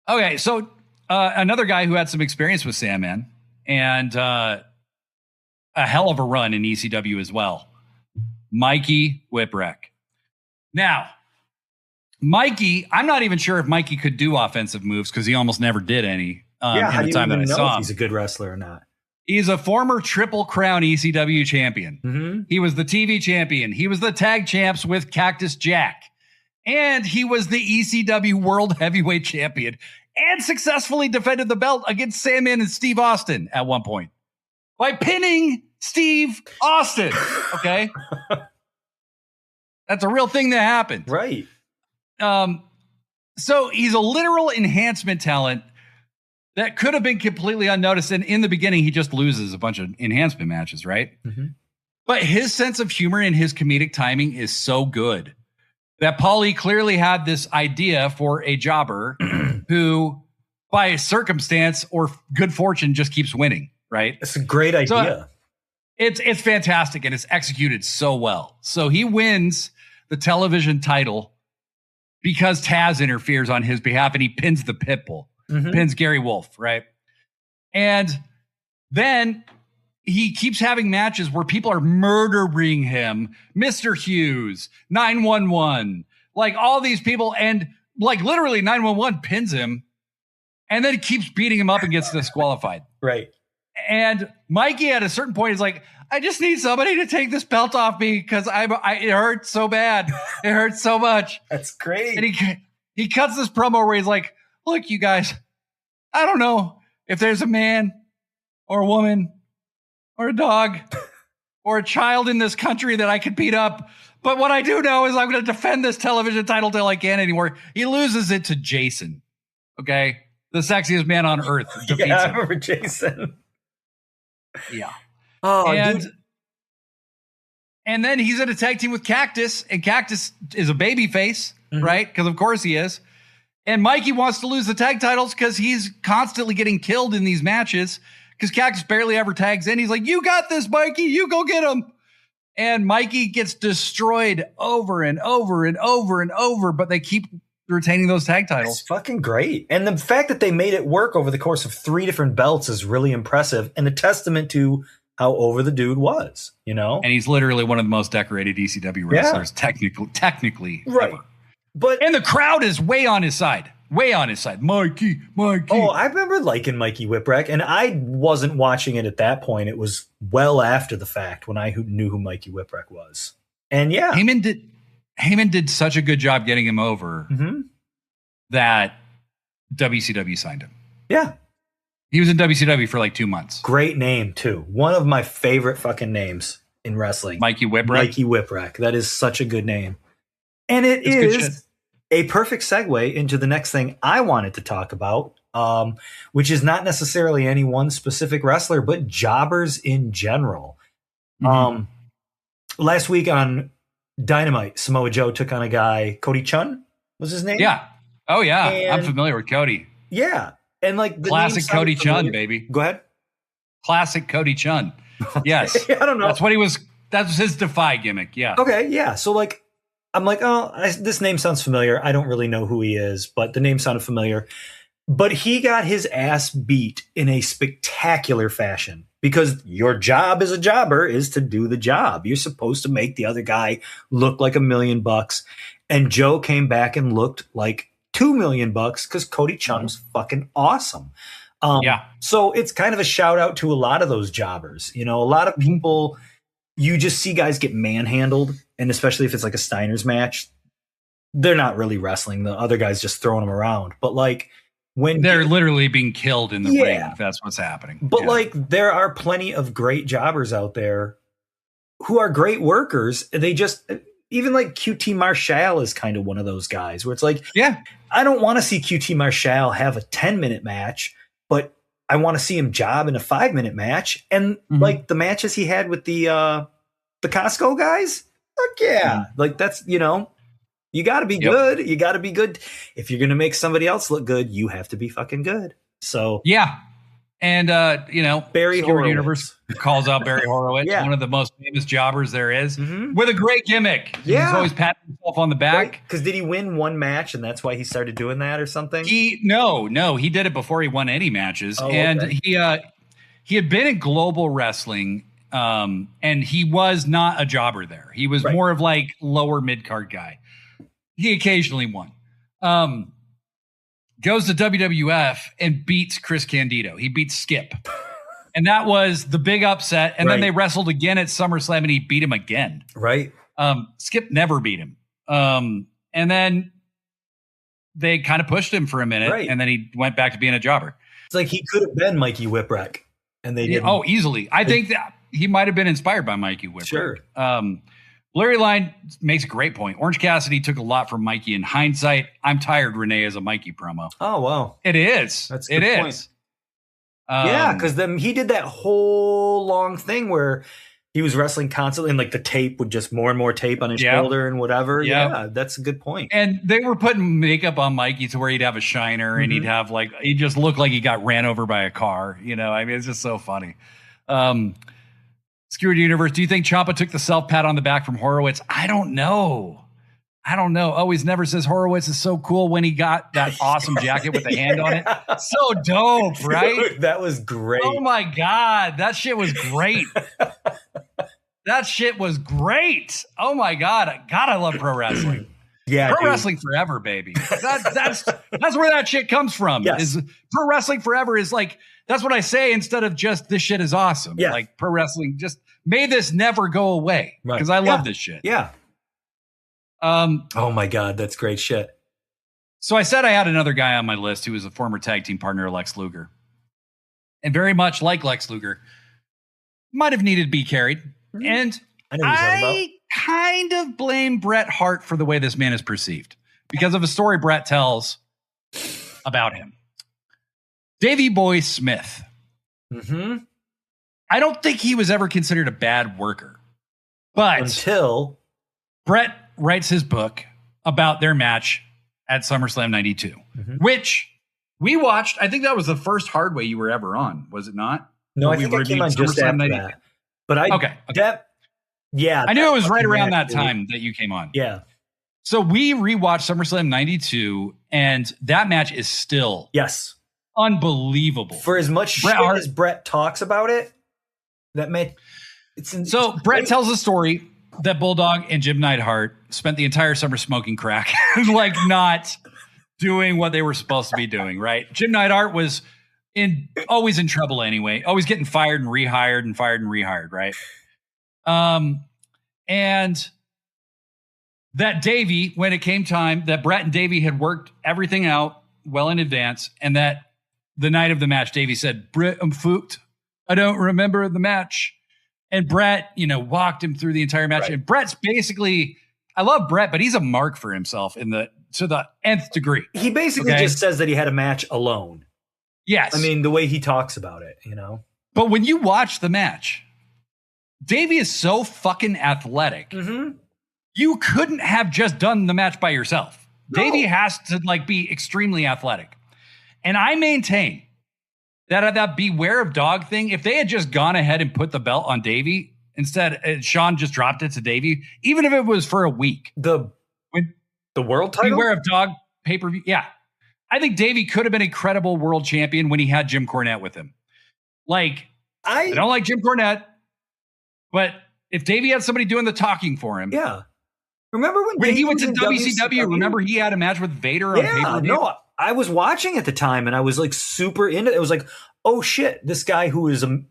Okay, so another guy who had some experience with Sandman and a hell of a run in ECW as well, Mikey Whipwreck. Now, Mikey, I'm not even sure if Mikey could do offensive moves because he almost never did any. In the time that I saw him. He's a good wrestler or not. He's a former Triple Crown ECW champion. He was the TV champion. He was the tag champs with Cactus Jack. And he was the ECW World Heavyweight Champion and successfully defended the belt against Sandman and Steve Austin at one point by pinning Steve Austin. Okay. That's a real thing that happened. Right. So he's a literal enhancement talent that could have been completely unnoticed. And in the beginning, he just loses a bunch of enhancement matches, right? But his sense of humor and his comedic timing is so good that Paulie clearly had this idea for a jobber who, by circumstance or good fortune, just keeps winning, right? It's a great idea. So it's fantastic, and it's executed so well. So he wins the television title because Taz interferes on his behalf, and he pins the Pitbull. Pins Gary Wolf, right? And then he keeps having matches where people are murdering him. Mr. Hughes, 911, like all these people. And like literally 911 pins him and then he keeps beating him up and gets disqualified. Right. And Mikey at a certain point is like, I just need somebody to take this belt off me because it hurts so bad. It hurts so much. That's great. And he cuts this promo where he's like, look, you guys, I don't know if there's a man or a woman or a dog or a child in this country that I could beat up. But what I do know is I'm going to defend this television title till I can't anymore. He loses it to Jason. Okay. The sexiest man on earth. Defeats I him. remember Jason. Yeah. Oh, dude. And then he's in a tag team with Cactus, and Cactus is a baby face, right? Because of course he is. And Mikey wants to lose the tag titles because he's constantly getting killed in these matches because Cactus barely ever tags in. He's like, you got this, Mikey. You go get him. And Mikey gets destroyed over and over and over and over, but they keep retaining those tag titles. It's fucking great. And the fact that they made it work over the course of 3 different belts is really impressive and a testament to how over the dude was, you know? And he's literally one of the most decorated ECW wrestlers, technically. Right. Ever. And the crowd is way on his side. Mikey. Oh, I remember liking Mikey Whipwreck, and I wasn't watching it at that point. It was well after the fact when I knew who Mikey Whipwreck was. And yeah. Heyman did such a good job getting him over that WCW signed him. Yeah. He was in WCW for like 2 months. Great name, too. One of my favorite fucking names in wrestling. Mikey Whipwreck. Mikey Whipwreck. That is such a good name. And it is a perfect segue into the next thing I wanted to talk about, which is not necessarily any one specific wrestler, but jobbers in general. Last week on Dynamite, Samoa Joe took on a guy, Cody Chun was his name? Yeah. Oh, yeah. And I'm familiar with Cody. Yeah. And like the classic Cody Chun, baby. Go ahead. Classic Cody Chun. Yes. I don't know. That's what he was. That was his Defy gimmick. Yeah. Okay. Yeah. So like, I'm like, this name sounds familiar. I don't really know who he is, but the name sounded familiar. But he got his ass beat in a spectacular fashion because your job as a jobber is to do the job. You're supposed to make the other guy look like $1 million. And Joe came back and looked like $2 million because Cody Chun was fucking awesome. So it's kind of a shout out to a lot of those jobbers. You know, a lot of people, you just see guys get manhandled. And especially if it's like a Steiner's match, they're not really wrestling. The other guy's just throwing them around. But like when they're literally being killed in the ring, that's what's happening. But like there are plenty of great jobbers out there who are great workers. They just, even like QT Marshall is kind of one of those guys where it's like, I don't want to see QT Marshall have a 10-minute match, but I want to see him job in a 5-minute match. And like the matches he had with the Costco guys, fuck yeah. Like that's, you know, you got to be good. You got to be good. If you're going to make somebody else look good, you have to be fucking good. So yeah. And, you know, Barry Horowitz Universe calls out Barry Horowitz, one of the most famous jobbers there is, with a great gimmick. Yeah. He's always patting himself on the back. Because did he win one match and that's why he started doing that or something? No, he did it before he won any matches. He had been in global wrestling, and he was not a jobber there. He was more of like lower mid-card guy. He occasionally won. Goes to WWF and beats Chris Candido. He beats Skip. And that was the big upset. And then they wrestled again at SummerSlam and he beat him again. Right. Skip never beat him. And then they kind of pushed him for a minute and then he went back to being a jobber. It's like he could have been Mikey Whipwreck and they didn't. Oh, easily. I think that he might have been inspired by Mikey Whipwreck. Sure. Larry Line makes a great point. Orange Cassidy took a lot from Mikey in hindsight. I'm tired, Renee, as a Mikey promo. Oh, wow. It is. That's a good point. Is. Yeah, because then he did that whole long thing where he was wrestling constantly and like the tape would just more and more tape on his shoulder and whatever. Yeah, that's a good point. And they were putting makeup on Mikey to where he'd have a shiner and he'd have like, he just looked like he got ran over by a car. You know, I mean, it's just so funny. Skewered Universe, do you think Ciampa took the self-pat on the back from Horowitz? I don't know. I don't know. Always Never Says Horowitz is so cool when he got that awesome jacket with the hand on it. So dope, right? Dude, that was great. Oh my God. That shit was great. That shit was great. Oh my God. I love pro wrestling. Yeah, pro dude. wrestling forever, baby. That's where that shit comes from. Yes. Is pro wrestling forever is like, that's what I say instead of just this shit is awesome. Yeah. Like pro wrestling, just may this never go away because I love this shit. Yeah. Oh my God, that's great shit. So I said I had another guy on my list who was a former tag team partner of Lex Luger. And very much like Lex Luger, might have needed to be carried. Mm-hmm. And I kind of blame Bret Hart for the way this man is perceived because of a story Bret tells about him. Davey Boy Smith. Mm-hmm. I don't think he was ever considered a bad worker. But until Bret writes his book about their match at SummerSlam 92, which we watched. I think that was the first Hardway you were ever on, was it not? No, I think I came on just after 92? That. But I I knew it was right around that time that you came on. Yeah. So we rewatched SummerSlam 92, and that match is still unbelievable. For as much shit as Bret talks about it, that made so Bret tells a story that Bulldog and Jim Neidhart spent the entire summer smoking crack, like not doing what they were supposed to be doing, right? Jim Neidhart was always in trouble anyway, always getting fired and rehired and fired and rehired, right? And that Davey, when it came time, that Bret and Davey had worked everything out well in advance, and that the night of the match, Davey said, "Bret, I'm fucked. I don't remember the match." And Bret, walked him through the entire match. Right. And Bret's basically, I love Bret, but he's a mark for himself to the nth degree. He basically just says that he had a match alone. Yes. I mean, the way he talks about it, But when you watch the match, Davey is so fucking athletic. Mm-hmm. You couldn't have just done the match by yourself. No. Davey has to be extremely athletic. And I maintain that beware of dog thing, if they had just gone ahead and put the belt on Davey, instead Sean just dropped it to Davey, even if it was for a week. The world title? Beware of dog pay-per-view. Yeah. I think Davey could have been a credible world champion when he had Jim Cornette with him. I don't like Jim Cornette, but if Davey had somebody doing the talking for him. Yeah. Remember when he went to WCW? Remember he had a match with Vader on pay-per-view? No, I was watching at the time and I was super into it. It was like, oh shit, this guy who is a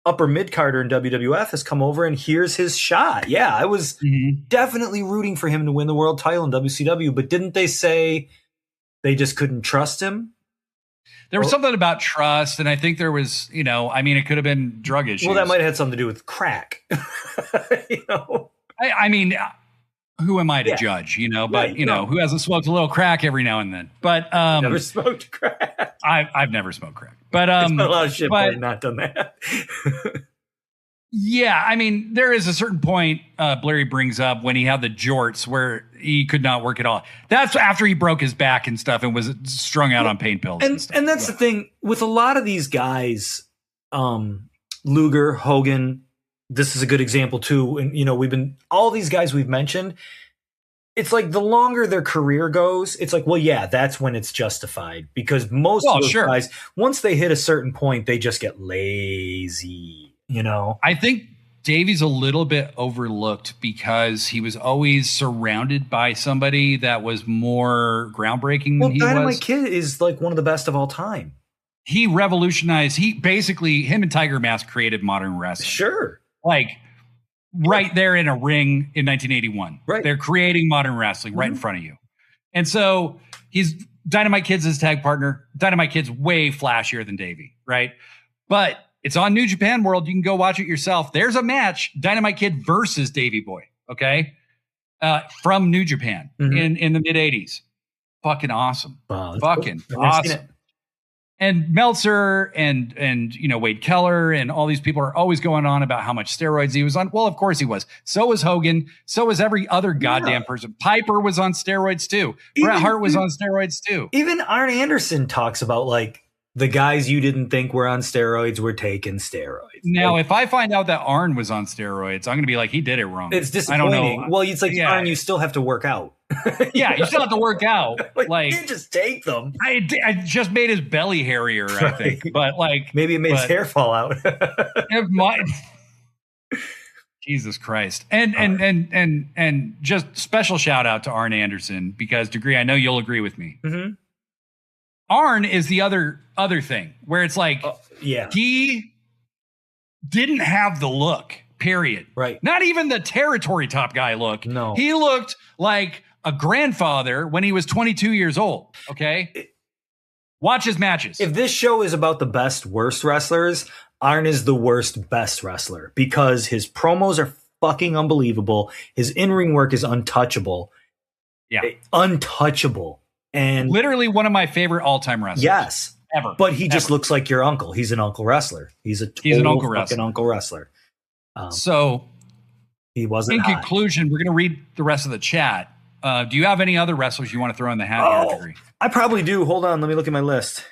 upper mid-carder in WWF has come over and here's his shot. Yeah, I was definitely rooting for him to win the world title in WCW, but didn't they say they just couldn't trust him? There was something about trust, and I think there was, it could have been drug issues. Well, that might have had something to do with crack. I mean, who am I to judge, but, who hasn't smoked a little crack every now and then? But never smoked crack. I've never smoked crack. But a lot of shit, but I've not done that. Yeah, I mean, there is a certain point Blurry brings up when he had the jorts where he could not work at all. That's after he broke his back and stuff and was strung out on pain pills. And that's the thing with a lot of these guys, Luger, Hogan, this is a good example too. And, all these guys we've mentioned, it's like the longer their career goes, it's like, well, yeah, that's when it's justified because most of those guys, once they hit a certain point, they just get lazy. I think Davey's a little bit overlooked because he was always surrounded by somebody that was more groundbreaking than he was. Dynamite Kid is one of the best of all time. He revolutionized. Him and Tiger Mask created modern wrestling. Sure. Right there in a ring in 1981. Right. They're creating modern wrestling right in front of you. And so Dynamite Kid's his tag partner. Dynamite Kid's way flashier than Davey, right? But it's on New Japan World. You can go watch it yourself. There's a match, Dynamite Kid versus Davey Boy, okay? From New Japan in the mid-'80s. Fucking awesome. Wow, fucking awesome. And Meltzer and Wade Keller and all these people are always going on about how much steroids he was on. Well, of course he was. So was Hogan. So was every other goddamn person. Piper was on steroids too. Bret Hart was on steroids too. Even Arn Anderson talks about the guys you didn't think were on steroids were taking steroids. Now, if I find out that Arn was on steroids, I'm going to be like, he did it wrong. It's disappointing. I don't know. Well, it's like, Arn, you still have to work out. Yeah, you still have to work out. Like you can't just take them. I just made his belly hairier, I think. But like, maybe it made his hair fall out. Jesus Christ. And just special shout out to Arn Anderson, because Degree, I know you'll agree with me. Mm-hmm. Arn is the other thing where it's like, he didn't have the look, period. Right. Not even the territory top guy look. No. He looked like a grandfather when he was 22 years old. Okay. Watch his matches. If this show is about the best, worst wrestlers, Arn is the worst, best wrestler, because his promos are fucking unbelievable. His in-ring work is untouchable. Yeah. Untouchable. And literally one of my favorite all-time wrestlers. Yes. Ever. But he just looks like your uncle. He's an uncle wrestler. He's an uncle wrestler. So he wasn't. In conclusion, we're going to read the rest of the chat. Do you have any other wrestlers you want to throw in the hat here, Degree? I probably do. Hold on. Let me look at my list.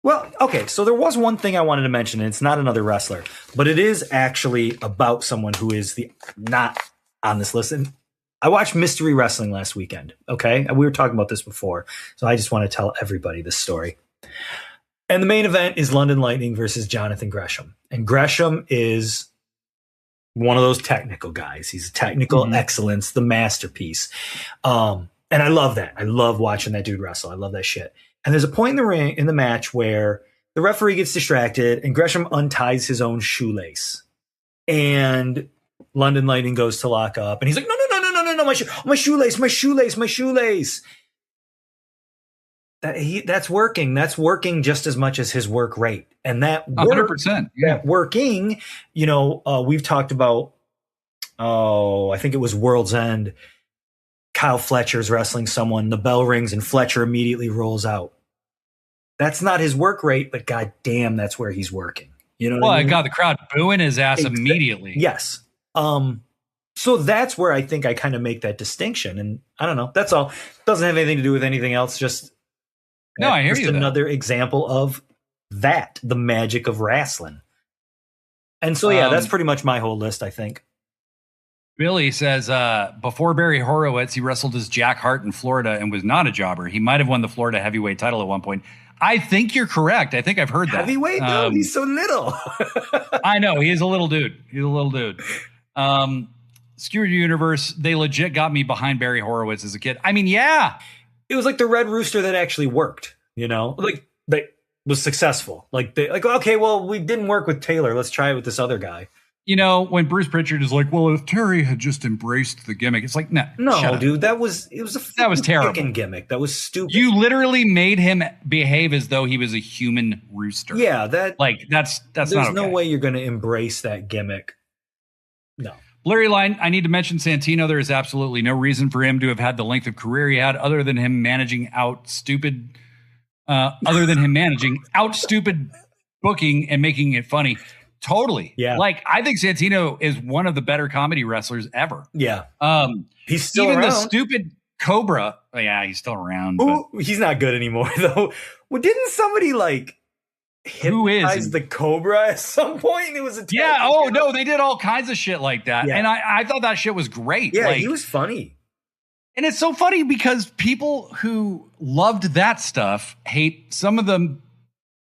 Well, okay. So there was one thing I wanted to mention, and it's not another wrestler, but it is actually about someone who is not on this list. And I watched Mystery Wrestling last weekend, okay? And we were talking about this before, so I just want to tell everybody this story. And the main event is London Lightning versus Jonathan Gresham. And Gresham is one of those technical guys. He's technical excellence, the masterpiece. And I love that. I love watching that dude wrestle. I love that shit. And there's a point in the match where the referee gets distracted and Gresham unties his own shoelace. And London Lightning goes to lock up. And he's like, no, my shoelace. That's working. That's working just as much as his work rate. And that 100%. That working, we've talked about, I think it was World's End. Kyle Fletcher's wrestling someone, the bell rings and Fletcher immediately rolls out. That's not his work rate, but god damn, that's where he's working. You know what I mean? I got the crowd booing his ass immediately. Yes. So that's where I think I kind of make that distinction. And I don't know. That's all. Doesn't have anything to do with anything else. Just I hear you. Another example of that, the magic of wrestling. And so, that's pretty much my whole list, I think. Billy says, before Barry Horowitz, he wrestled as Jack Hart in Florida and was not a jobber. He might have won the Florida heavyweight title at one point. I think you're correct. I think I've heard that. Heavyweight? No, he's so little. I know. He's a little dude. Skewered Universe, they legit got me behind Barry Horowitz as a kid. I mean, yeah. It was like the Red Rooster that actually worked, like they was successful. Okay, well, we didn't work with Taylor. Let's try it with this other guy. When Bruce Pritchard is like, well, if Terry had just embraced the gimmick, it's like, no, dude, that was terrible gimmick. That was stupid. You literally made him behave as though he was a human rooster. Yeah, that's there's not okay. No way you're going to embrace that gimmick. No. Blurry Line, I need to mention Santino. There is absolutely no reason for him to have had the length of career he had other than him managing out stupid booking and making it funny. Totally. Yeah. I think Santino is one of the better comedy wrestlers ever. Yeah. He's still even around. The stupid Cobra. Oh, yeah, he's still around. He's not good anymore, though. Well, didn't somebody hypnotize the Cobra at some point? It was a no, they did all kinds of shit like that. Yeah. And I thought that shit was great. Yeah, he was funny. And it's so funny because people who loved that stuff hate some of them.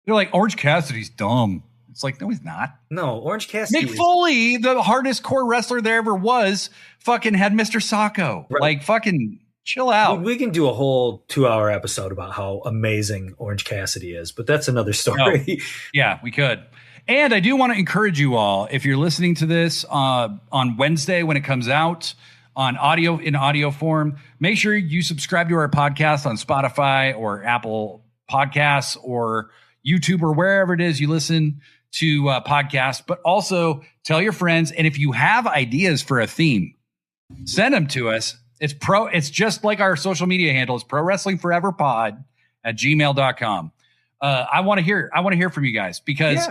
They're like, Orange Cassidy's dumb. It's like, no, he's not. No, Orange Cassidy. Mick Foley, the hardest core wrestler there ever was, fucking had Mr. Sacco. Right. Fucking chill out. We can do a whole 2-hour episode about how amazing Orange Cassidy is, but that's another story. No. Yeah, we could. And I do want to encourage you all, if you're listening to this on Wednesday when it comes out in audio form, make sure you subscribe to our podcast on Spotify or Apple Podcasts or YouTube or wherever it is you listen to podcasts, but also tell your friends. And if you have ideas for a theme, send them to us. It's just like our social media handle. It's Pro Wrestling Forever Pod at gmail.com. I want to hear from you guys because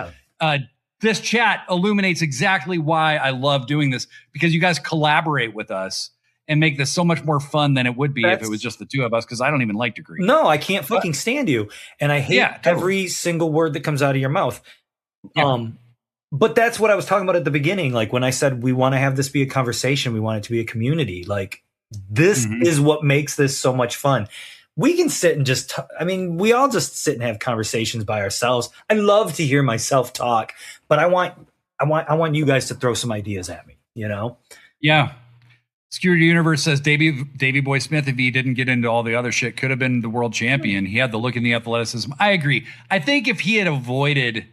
this chat illuminates exactly why I love doing this, because you guys collaborate with us and make this so much more fun than it would be if it was just the two of us, because I don't even like Degree. No, I can't fucking stand you. And I hate every single word that comes out of your mouth. Yeah. But that's what I was talking about at the beginning. Like when I said we want to have this be a conversation, we want it to be a community. Like this is what makes this so much fun. We can sit and just, we all just sit and have conversations by ourselves. I love to hear myself talk, but I want you guys to throw some ideas at me, you know? Yeah. Security Universe says Davey Boy Smith, if he didn't get into all the other shit, could have been the world champion. He had the look and the athleticism. I agree. I think if he had avoided,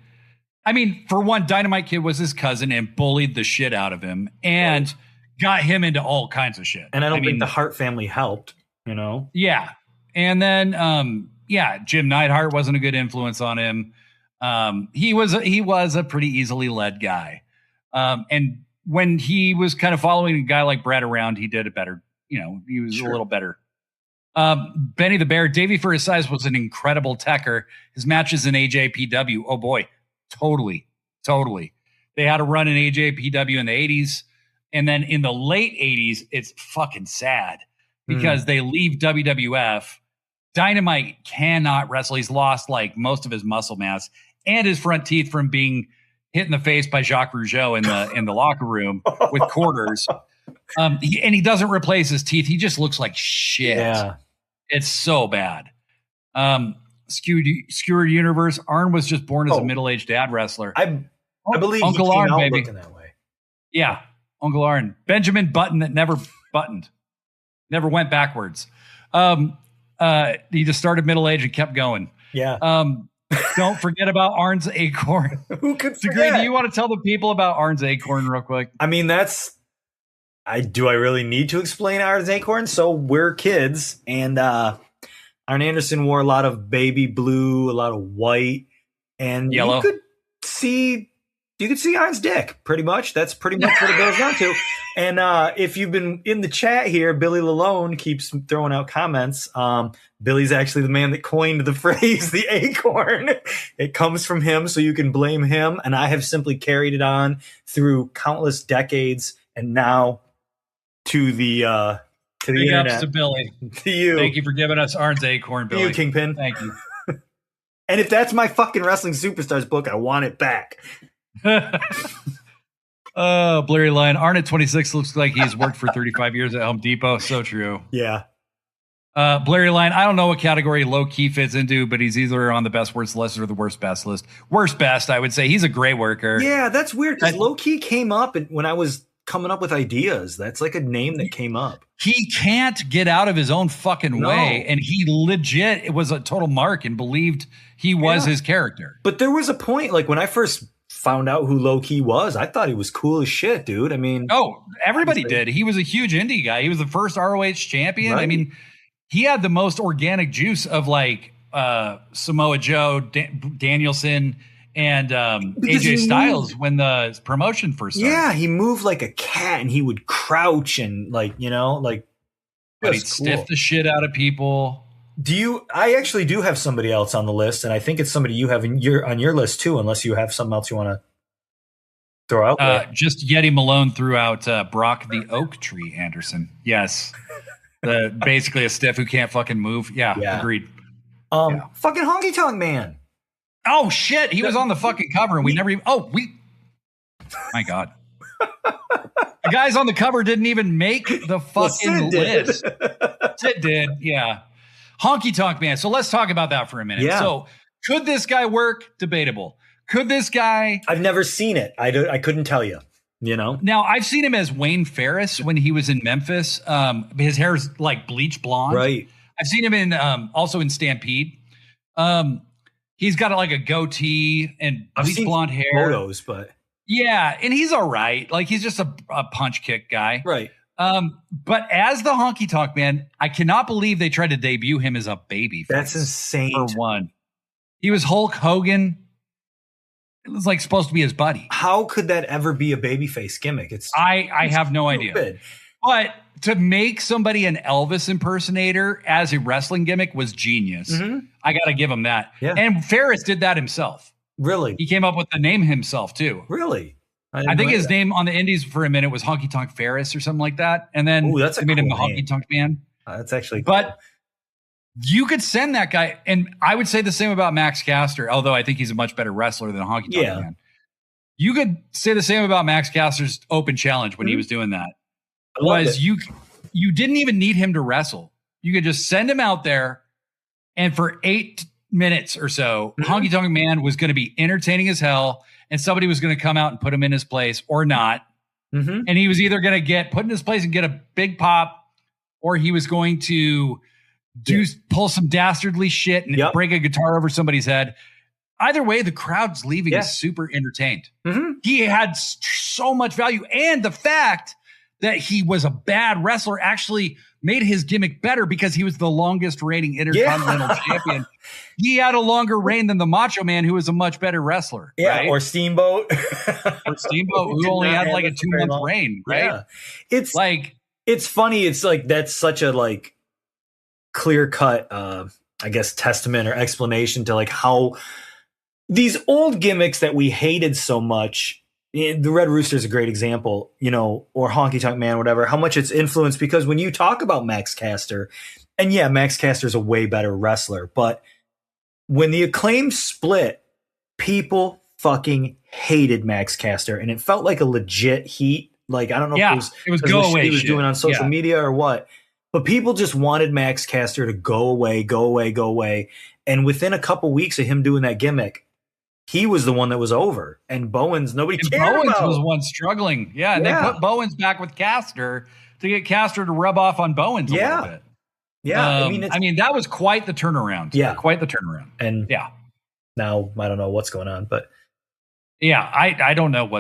for one, Dynamite Kid was his cousin and bullied the shit out of him and got him into all kinds of shit. And I don't think the Hart family helped, you know? Yeah. And then, Jim Neidhart wasn't a good influence on him. He was a pretty easily led guy. And when he was kind of following a guy like Brett around, he did it better. You know, he was a little better. Benny the Bear, Davey for his size was an incredible techer. His matches in AJPW, oh boy, totally. They had a run in AJPW in the 80s. And then in the late 80s, it's fucking sad because they leave WWF. Dynamite cannot wrestle. He's lost like most of his muscle mass and his front teeth from being hit in the face by Jacques Rougeau in the locker room with quarters. He doesn't replace his teeth. He just looks like shit. Yeah. It's so bad. Skewered Universe. Arn was just born as a middle-aged dad wrestler. I believe Uncle he came Arn, out baby. looking that way. Yeah, Uncle Arn. Benjamin Button that never buttoned. Never went backwards. He just started middle-aged and kept going. Yeah. Don't forget about Arn's Acorn. Who could forget? Do you want to tell the people about Arn's Acorn real quick? I really need to explain Arn's Acorn? So we're kids, and Arn Anderson wore a lot of baby blue, a lot of white, and yellow. You could see Arn's dick, pretty much. That's pretty much what it goes down to. And if you've been in the chat here, Billy Lalone keeps throwing out comments. Billy's actually the man that coined the phrase, the acorn. It comes from him, so you can blame him. And I have simply carried it on through countless decades, and now to the Big internet. ups to Billy. To you. Thank you for giving us Arn's Acorn, Billy. To you, Kingpin. Thank you. And if that's my fucking Wrestling Superstars book, I want it back. Oh, blurry line. Arn at 26 looks like he's worked for 35 years at Home Depot. So true. Yeah. Blurry line. I don't know what category low key fits into, but he's either on the best worst list or the worst best list. Worst best, I would say. He's a great worker. Yeah, that's weird because low key came up when I was coming up with ideas. That's like a name that came up. He can't get out of his own fucking way, and he legit it was a total mark and believed he was his character. But there was a point, like when I first found out who Low Key was, I thought he was cool as shit, dude. Everybody did. He was a huge indie guy. He was the first ROH champion. Right. He had the most organic juice of like Samoa Joe, Danielson, and AJ Styles when the promotion first started. Yeah, he moved like a cat, and he would crouch and but he'd stiff the shit out of people. I actually do have somebody else on the list, and I think it's somebody you have on your list too, unless you have something else you want to throw out there. Just Yeti Malone threw out Brock the Oak Tree Anderson. Yes. Basically a stiff who can't fucking move. Yeah. Agreed. Fucking Honky Tonk Man. Oh shit, he was on the fucking cover and we never even my God. The guys on the cover didn't even make the fucking list. Sid did, yeah. Honky Tonk Man. So let's talk about that for a minute. Yeah. So could this guy work? Debatable. Could this guy? I've never seen it. I couldn't tell you. Now I've seen him as Wayne Ferris when he was in Memphis. His hair's like bleach blonde. Right. I've seen him in also in Stampede. He's got like a goatee and bleach blonde hair. Photos, but yeah, and he's all right. Like he's just a punch kick guy. Right. But as the Honky Tonk Man, I cannot believe they tried to debut him as a baby. That's insane. For one, he was Hulk Hogan. It was like supposed to be his buddy. How could that ever be a babyface gimmick? I have no idea. But to make somebody an Elvis impersonator as a wrestling gimmick was genius. Mm-hmm. I got to give him that. Yeah. And Ferris did that himself. Really? He came up with the name himself too. Really? I think his name on the indies for a minute was Honky Tonk Ferris or something like that. And then that's they made him the cool name. Honky Tonk Man. That's actually cool. But you could send that guy, and I would say the same about Max Caster, although I think he's a much better wrestler than Honky Tonk Man. You could say the same about Max Caster's open challenge when he was doing that. You didn't even need him to wrestle. You could just send him out there, and for 8 minutes or so, Honky Tonk Man was going to be entertaining as hell, and somebody was going to come out and put him in his place or not. And he was either going to get put in his place and get a big pop, or he was going to pull some dastardly shit and break a guitar over somebody's head. Either way, the crowd's leaving is super entertained. He had so much value. And the fact that he was a bad wrestler actually made his gimmick better because he was the longest reigning Intercontinental champion. He had a longer reign than the Macho Man, who was a much better wrestler. Right? Or Steamboat. Who only had like a 2-month reign, right? It's funny. It's like, that's such a like clear cut, I guess, testament or explanation to like how these old gimmicks that we hated so much, the Red Rooster is a great example, or Honky Tonk Man, whatever, how much it's influenced. Because when you talk about Max Caster, and Max Caster is a way better wrestler, but when the Acclaim split, people fucking hated Max Caster, and it felt like a legit heat. Like, I don't know if it was go away. He was doing on social media or what, but people just wanted Max Caster to go away. And within a couple weeks of him doing that gimmick, he was the one that was over, and Bowens, nobody cared Bowens about. was one struggling. And they put Bowens back with Caster to get Caster to rub off on Bowens a little bit. I mean, that was quite the turnaround. Quite the turnaround. And now I don't know what's going on, but I don't know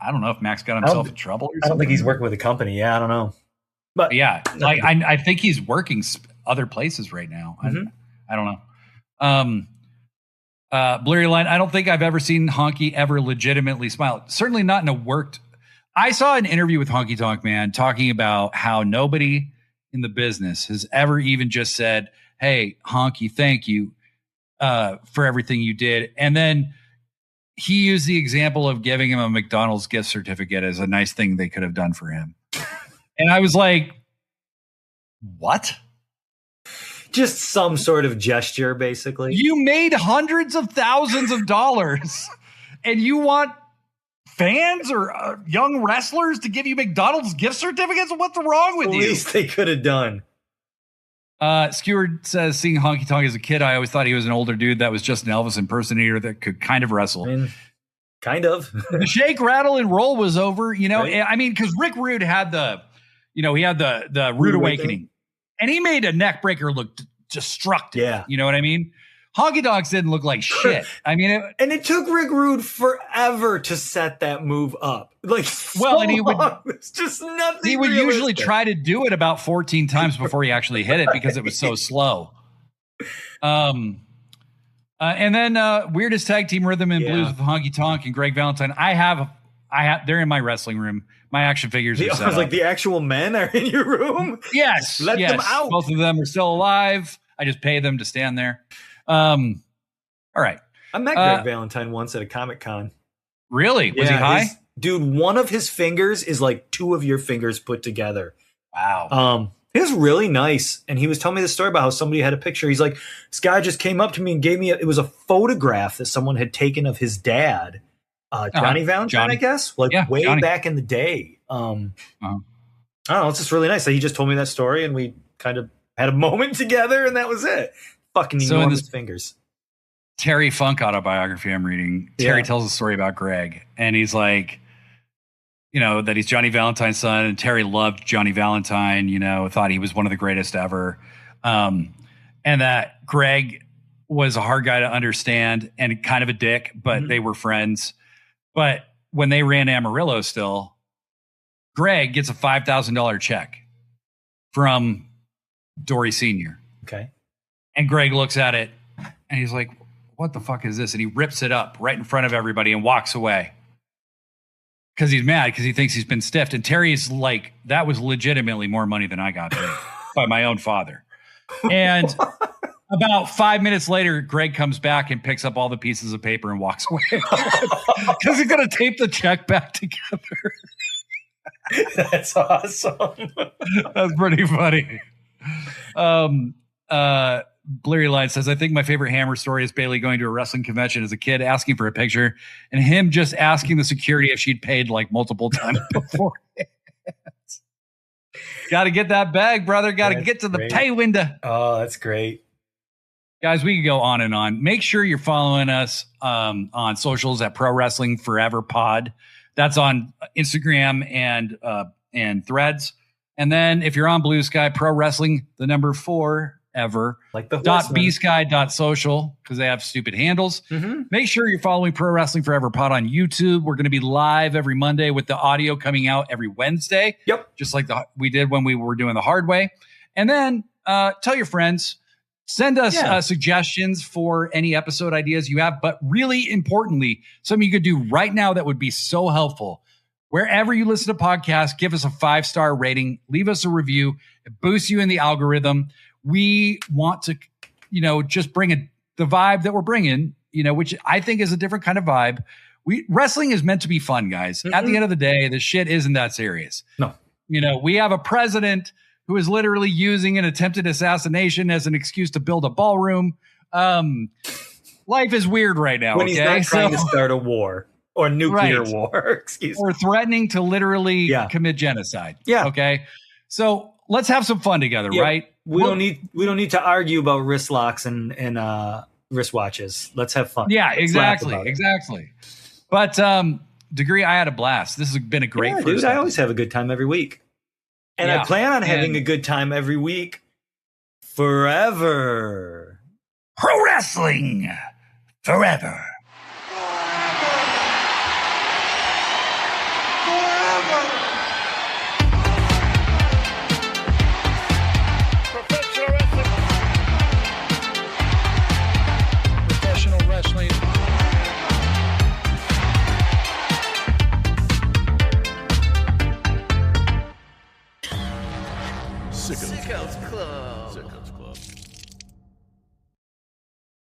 I don't know if Max got himself in trouble or something. I don't think he's working with a company. I don't know. But I think he's working other places right now. I don't know. Blurry Line, I don't think I've ever seen Honky ever legitimately smile. Certainly not in a worked. I saw an interview with Honky Tonk Man talking about how nobody in the business has ever even just said, "Hey, Honky, thank you for everything you did." And then he used the example of giving him a McDonald's gift certificate as a nice thing they could have done for him. And I was like, what? Just some sort of gesture, basically. You made hundreds of thousands of dollars, and you want fans or young wrestlers to give you McDonald's gift certificates? What's wrong with you? At least they could have done. Skeward says, seeing Honky Tonk as a kid, I always thought he was an older dude that was just an Elvis impersonator that could kind of wrestle. I mean, kind of. The shake, rattle, and roll was over, Right? I mean, because Rick Rude had the Rude Awakening. And he made a neck breaker look destructive. Yeah. You know what I mean? Honky Tonks didn't look like shit. I mean, and it took Rick Rude forever to set that move up. Like, and he would, it's just nothing. He would realistic. usually try to do it about 14 times before he actually hit it because it was so slow. And then weirdest tag team rhythm and blues with Honky Tonk and Greg Valentine. I have, they're in my wrestling room. My action figures are set up. Like the actual men are in your room? Yes. Let them out. Both of them are still alive. I just pay them to stand there. All right. I met Greg Valentine once at a Comic-Con. Really? Was he high? Dude, one of his fingers is like two of your fingers put together. Wow. He was really nice. And he was telling me the story about how somebody had a picture. He's like, this guy just came up to me and gave me, it was a photograph that someone had taken of his dad. Johnny Valentine, I guess, way back in the day. I don't know. It's just really nice that he just told me that story, and we kind of had a moment together, and that was it. Fucking enormous fingers. Terry Funk autobiography I'm reading. Terry tells a story about Greg, and he's like, that he's Johnny Valentine's son, and Terry loved Johnny Valentine. Thought he was one of the greatest ever, and that Greg was a hard guy to understand and kind of a dick, but they were friends. But when they ran Amarillo still, Greg gets a $5,000 check from Dory Sr. Okay. And Greg looks at it and he's like, what the fuck is this? And he rips it up right in front of everybody and walks away. Because he's mad because he thinks he's been stiffed. And Terry's like, that was legitimately more money than I got paid by my own father. And About 5 minutes later, Greg comes back and picks up all the pieces of paper and walks away because he's going to tape the check back together. That's awesome. That's pretty funny. Blurry Line says, I think my favorite Hammer story is Bailey going to a wrestling convention as a kid, asking for a picture, and him just asking the security if she'd paid like multiple times before. Got to get that bag, brother. Got to get to the pay window. Oh, that's great. Guys, we can go on and on. Make sure you're following us on socials at Pro Wrestling Forever Pod. That's on Instagram and Threads. And then if you're on Blue Sky, Pro Wrestling, the number 4 ever, like the .bsky.social, because they have stupid handles. Mm-hmm. Make sure you're following Pro Wrestling Forever Pod on YouTube. We're going to be live every Monday with the audio coming out every Wednesday. Yep. Just like we did when we were doing the hard way. And then tell your friends, send us suggestions for any episode ideas you have. But really importantly, something you could do right now that would be so helpful. Wherever you listen to podcasts, give us a 5-star rating, leave us a review. It boosts you in the algorithm. We want to, just bring the vibe that we're bringing, which I think is a different kind of vibe. Wrestling is meant to be fun, guys. Mm-hmm. At the end of the day, the shit isn't that serious. No. We have a president who is literally using an attempted assassination as an excuse to build a ballroom. Life is weird right now. When he's not trying to start a war. Or nuclear war, excuse me. Or threatening to literally commit genocide. Yeah. Okay. So let's have some fun together, right? We don't need to argue about wrist locks and wristwatches. Let's have fun. Yeah, exactly. But Degree, I had a blast. This has been a great first episode. I always have a good time every week. And I plan on having a good time every week forever. Pro Wrestling Forever. Sickos Club.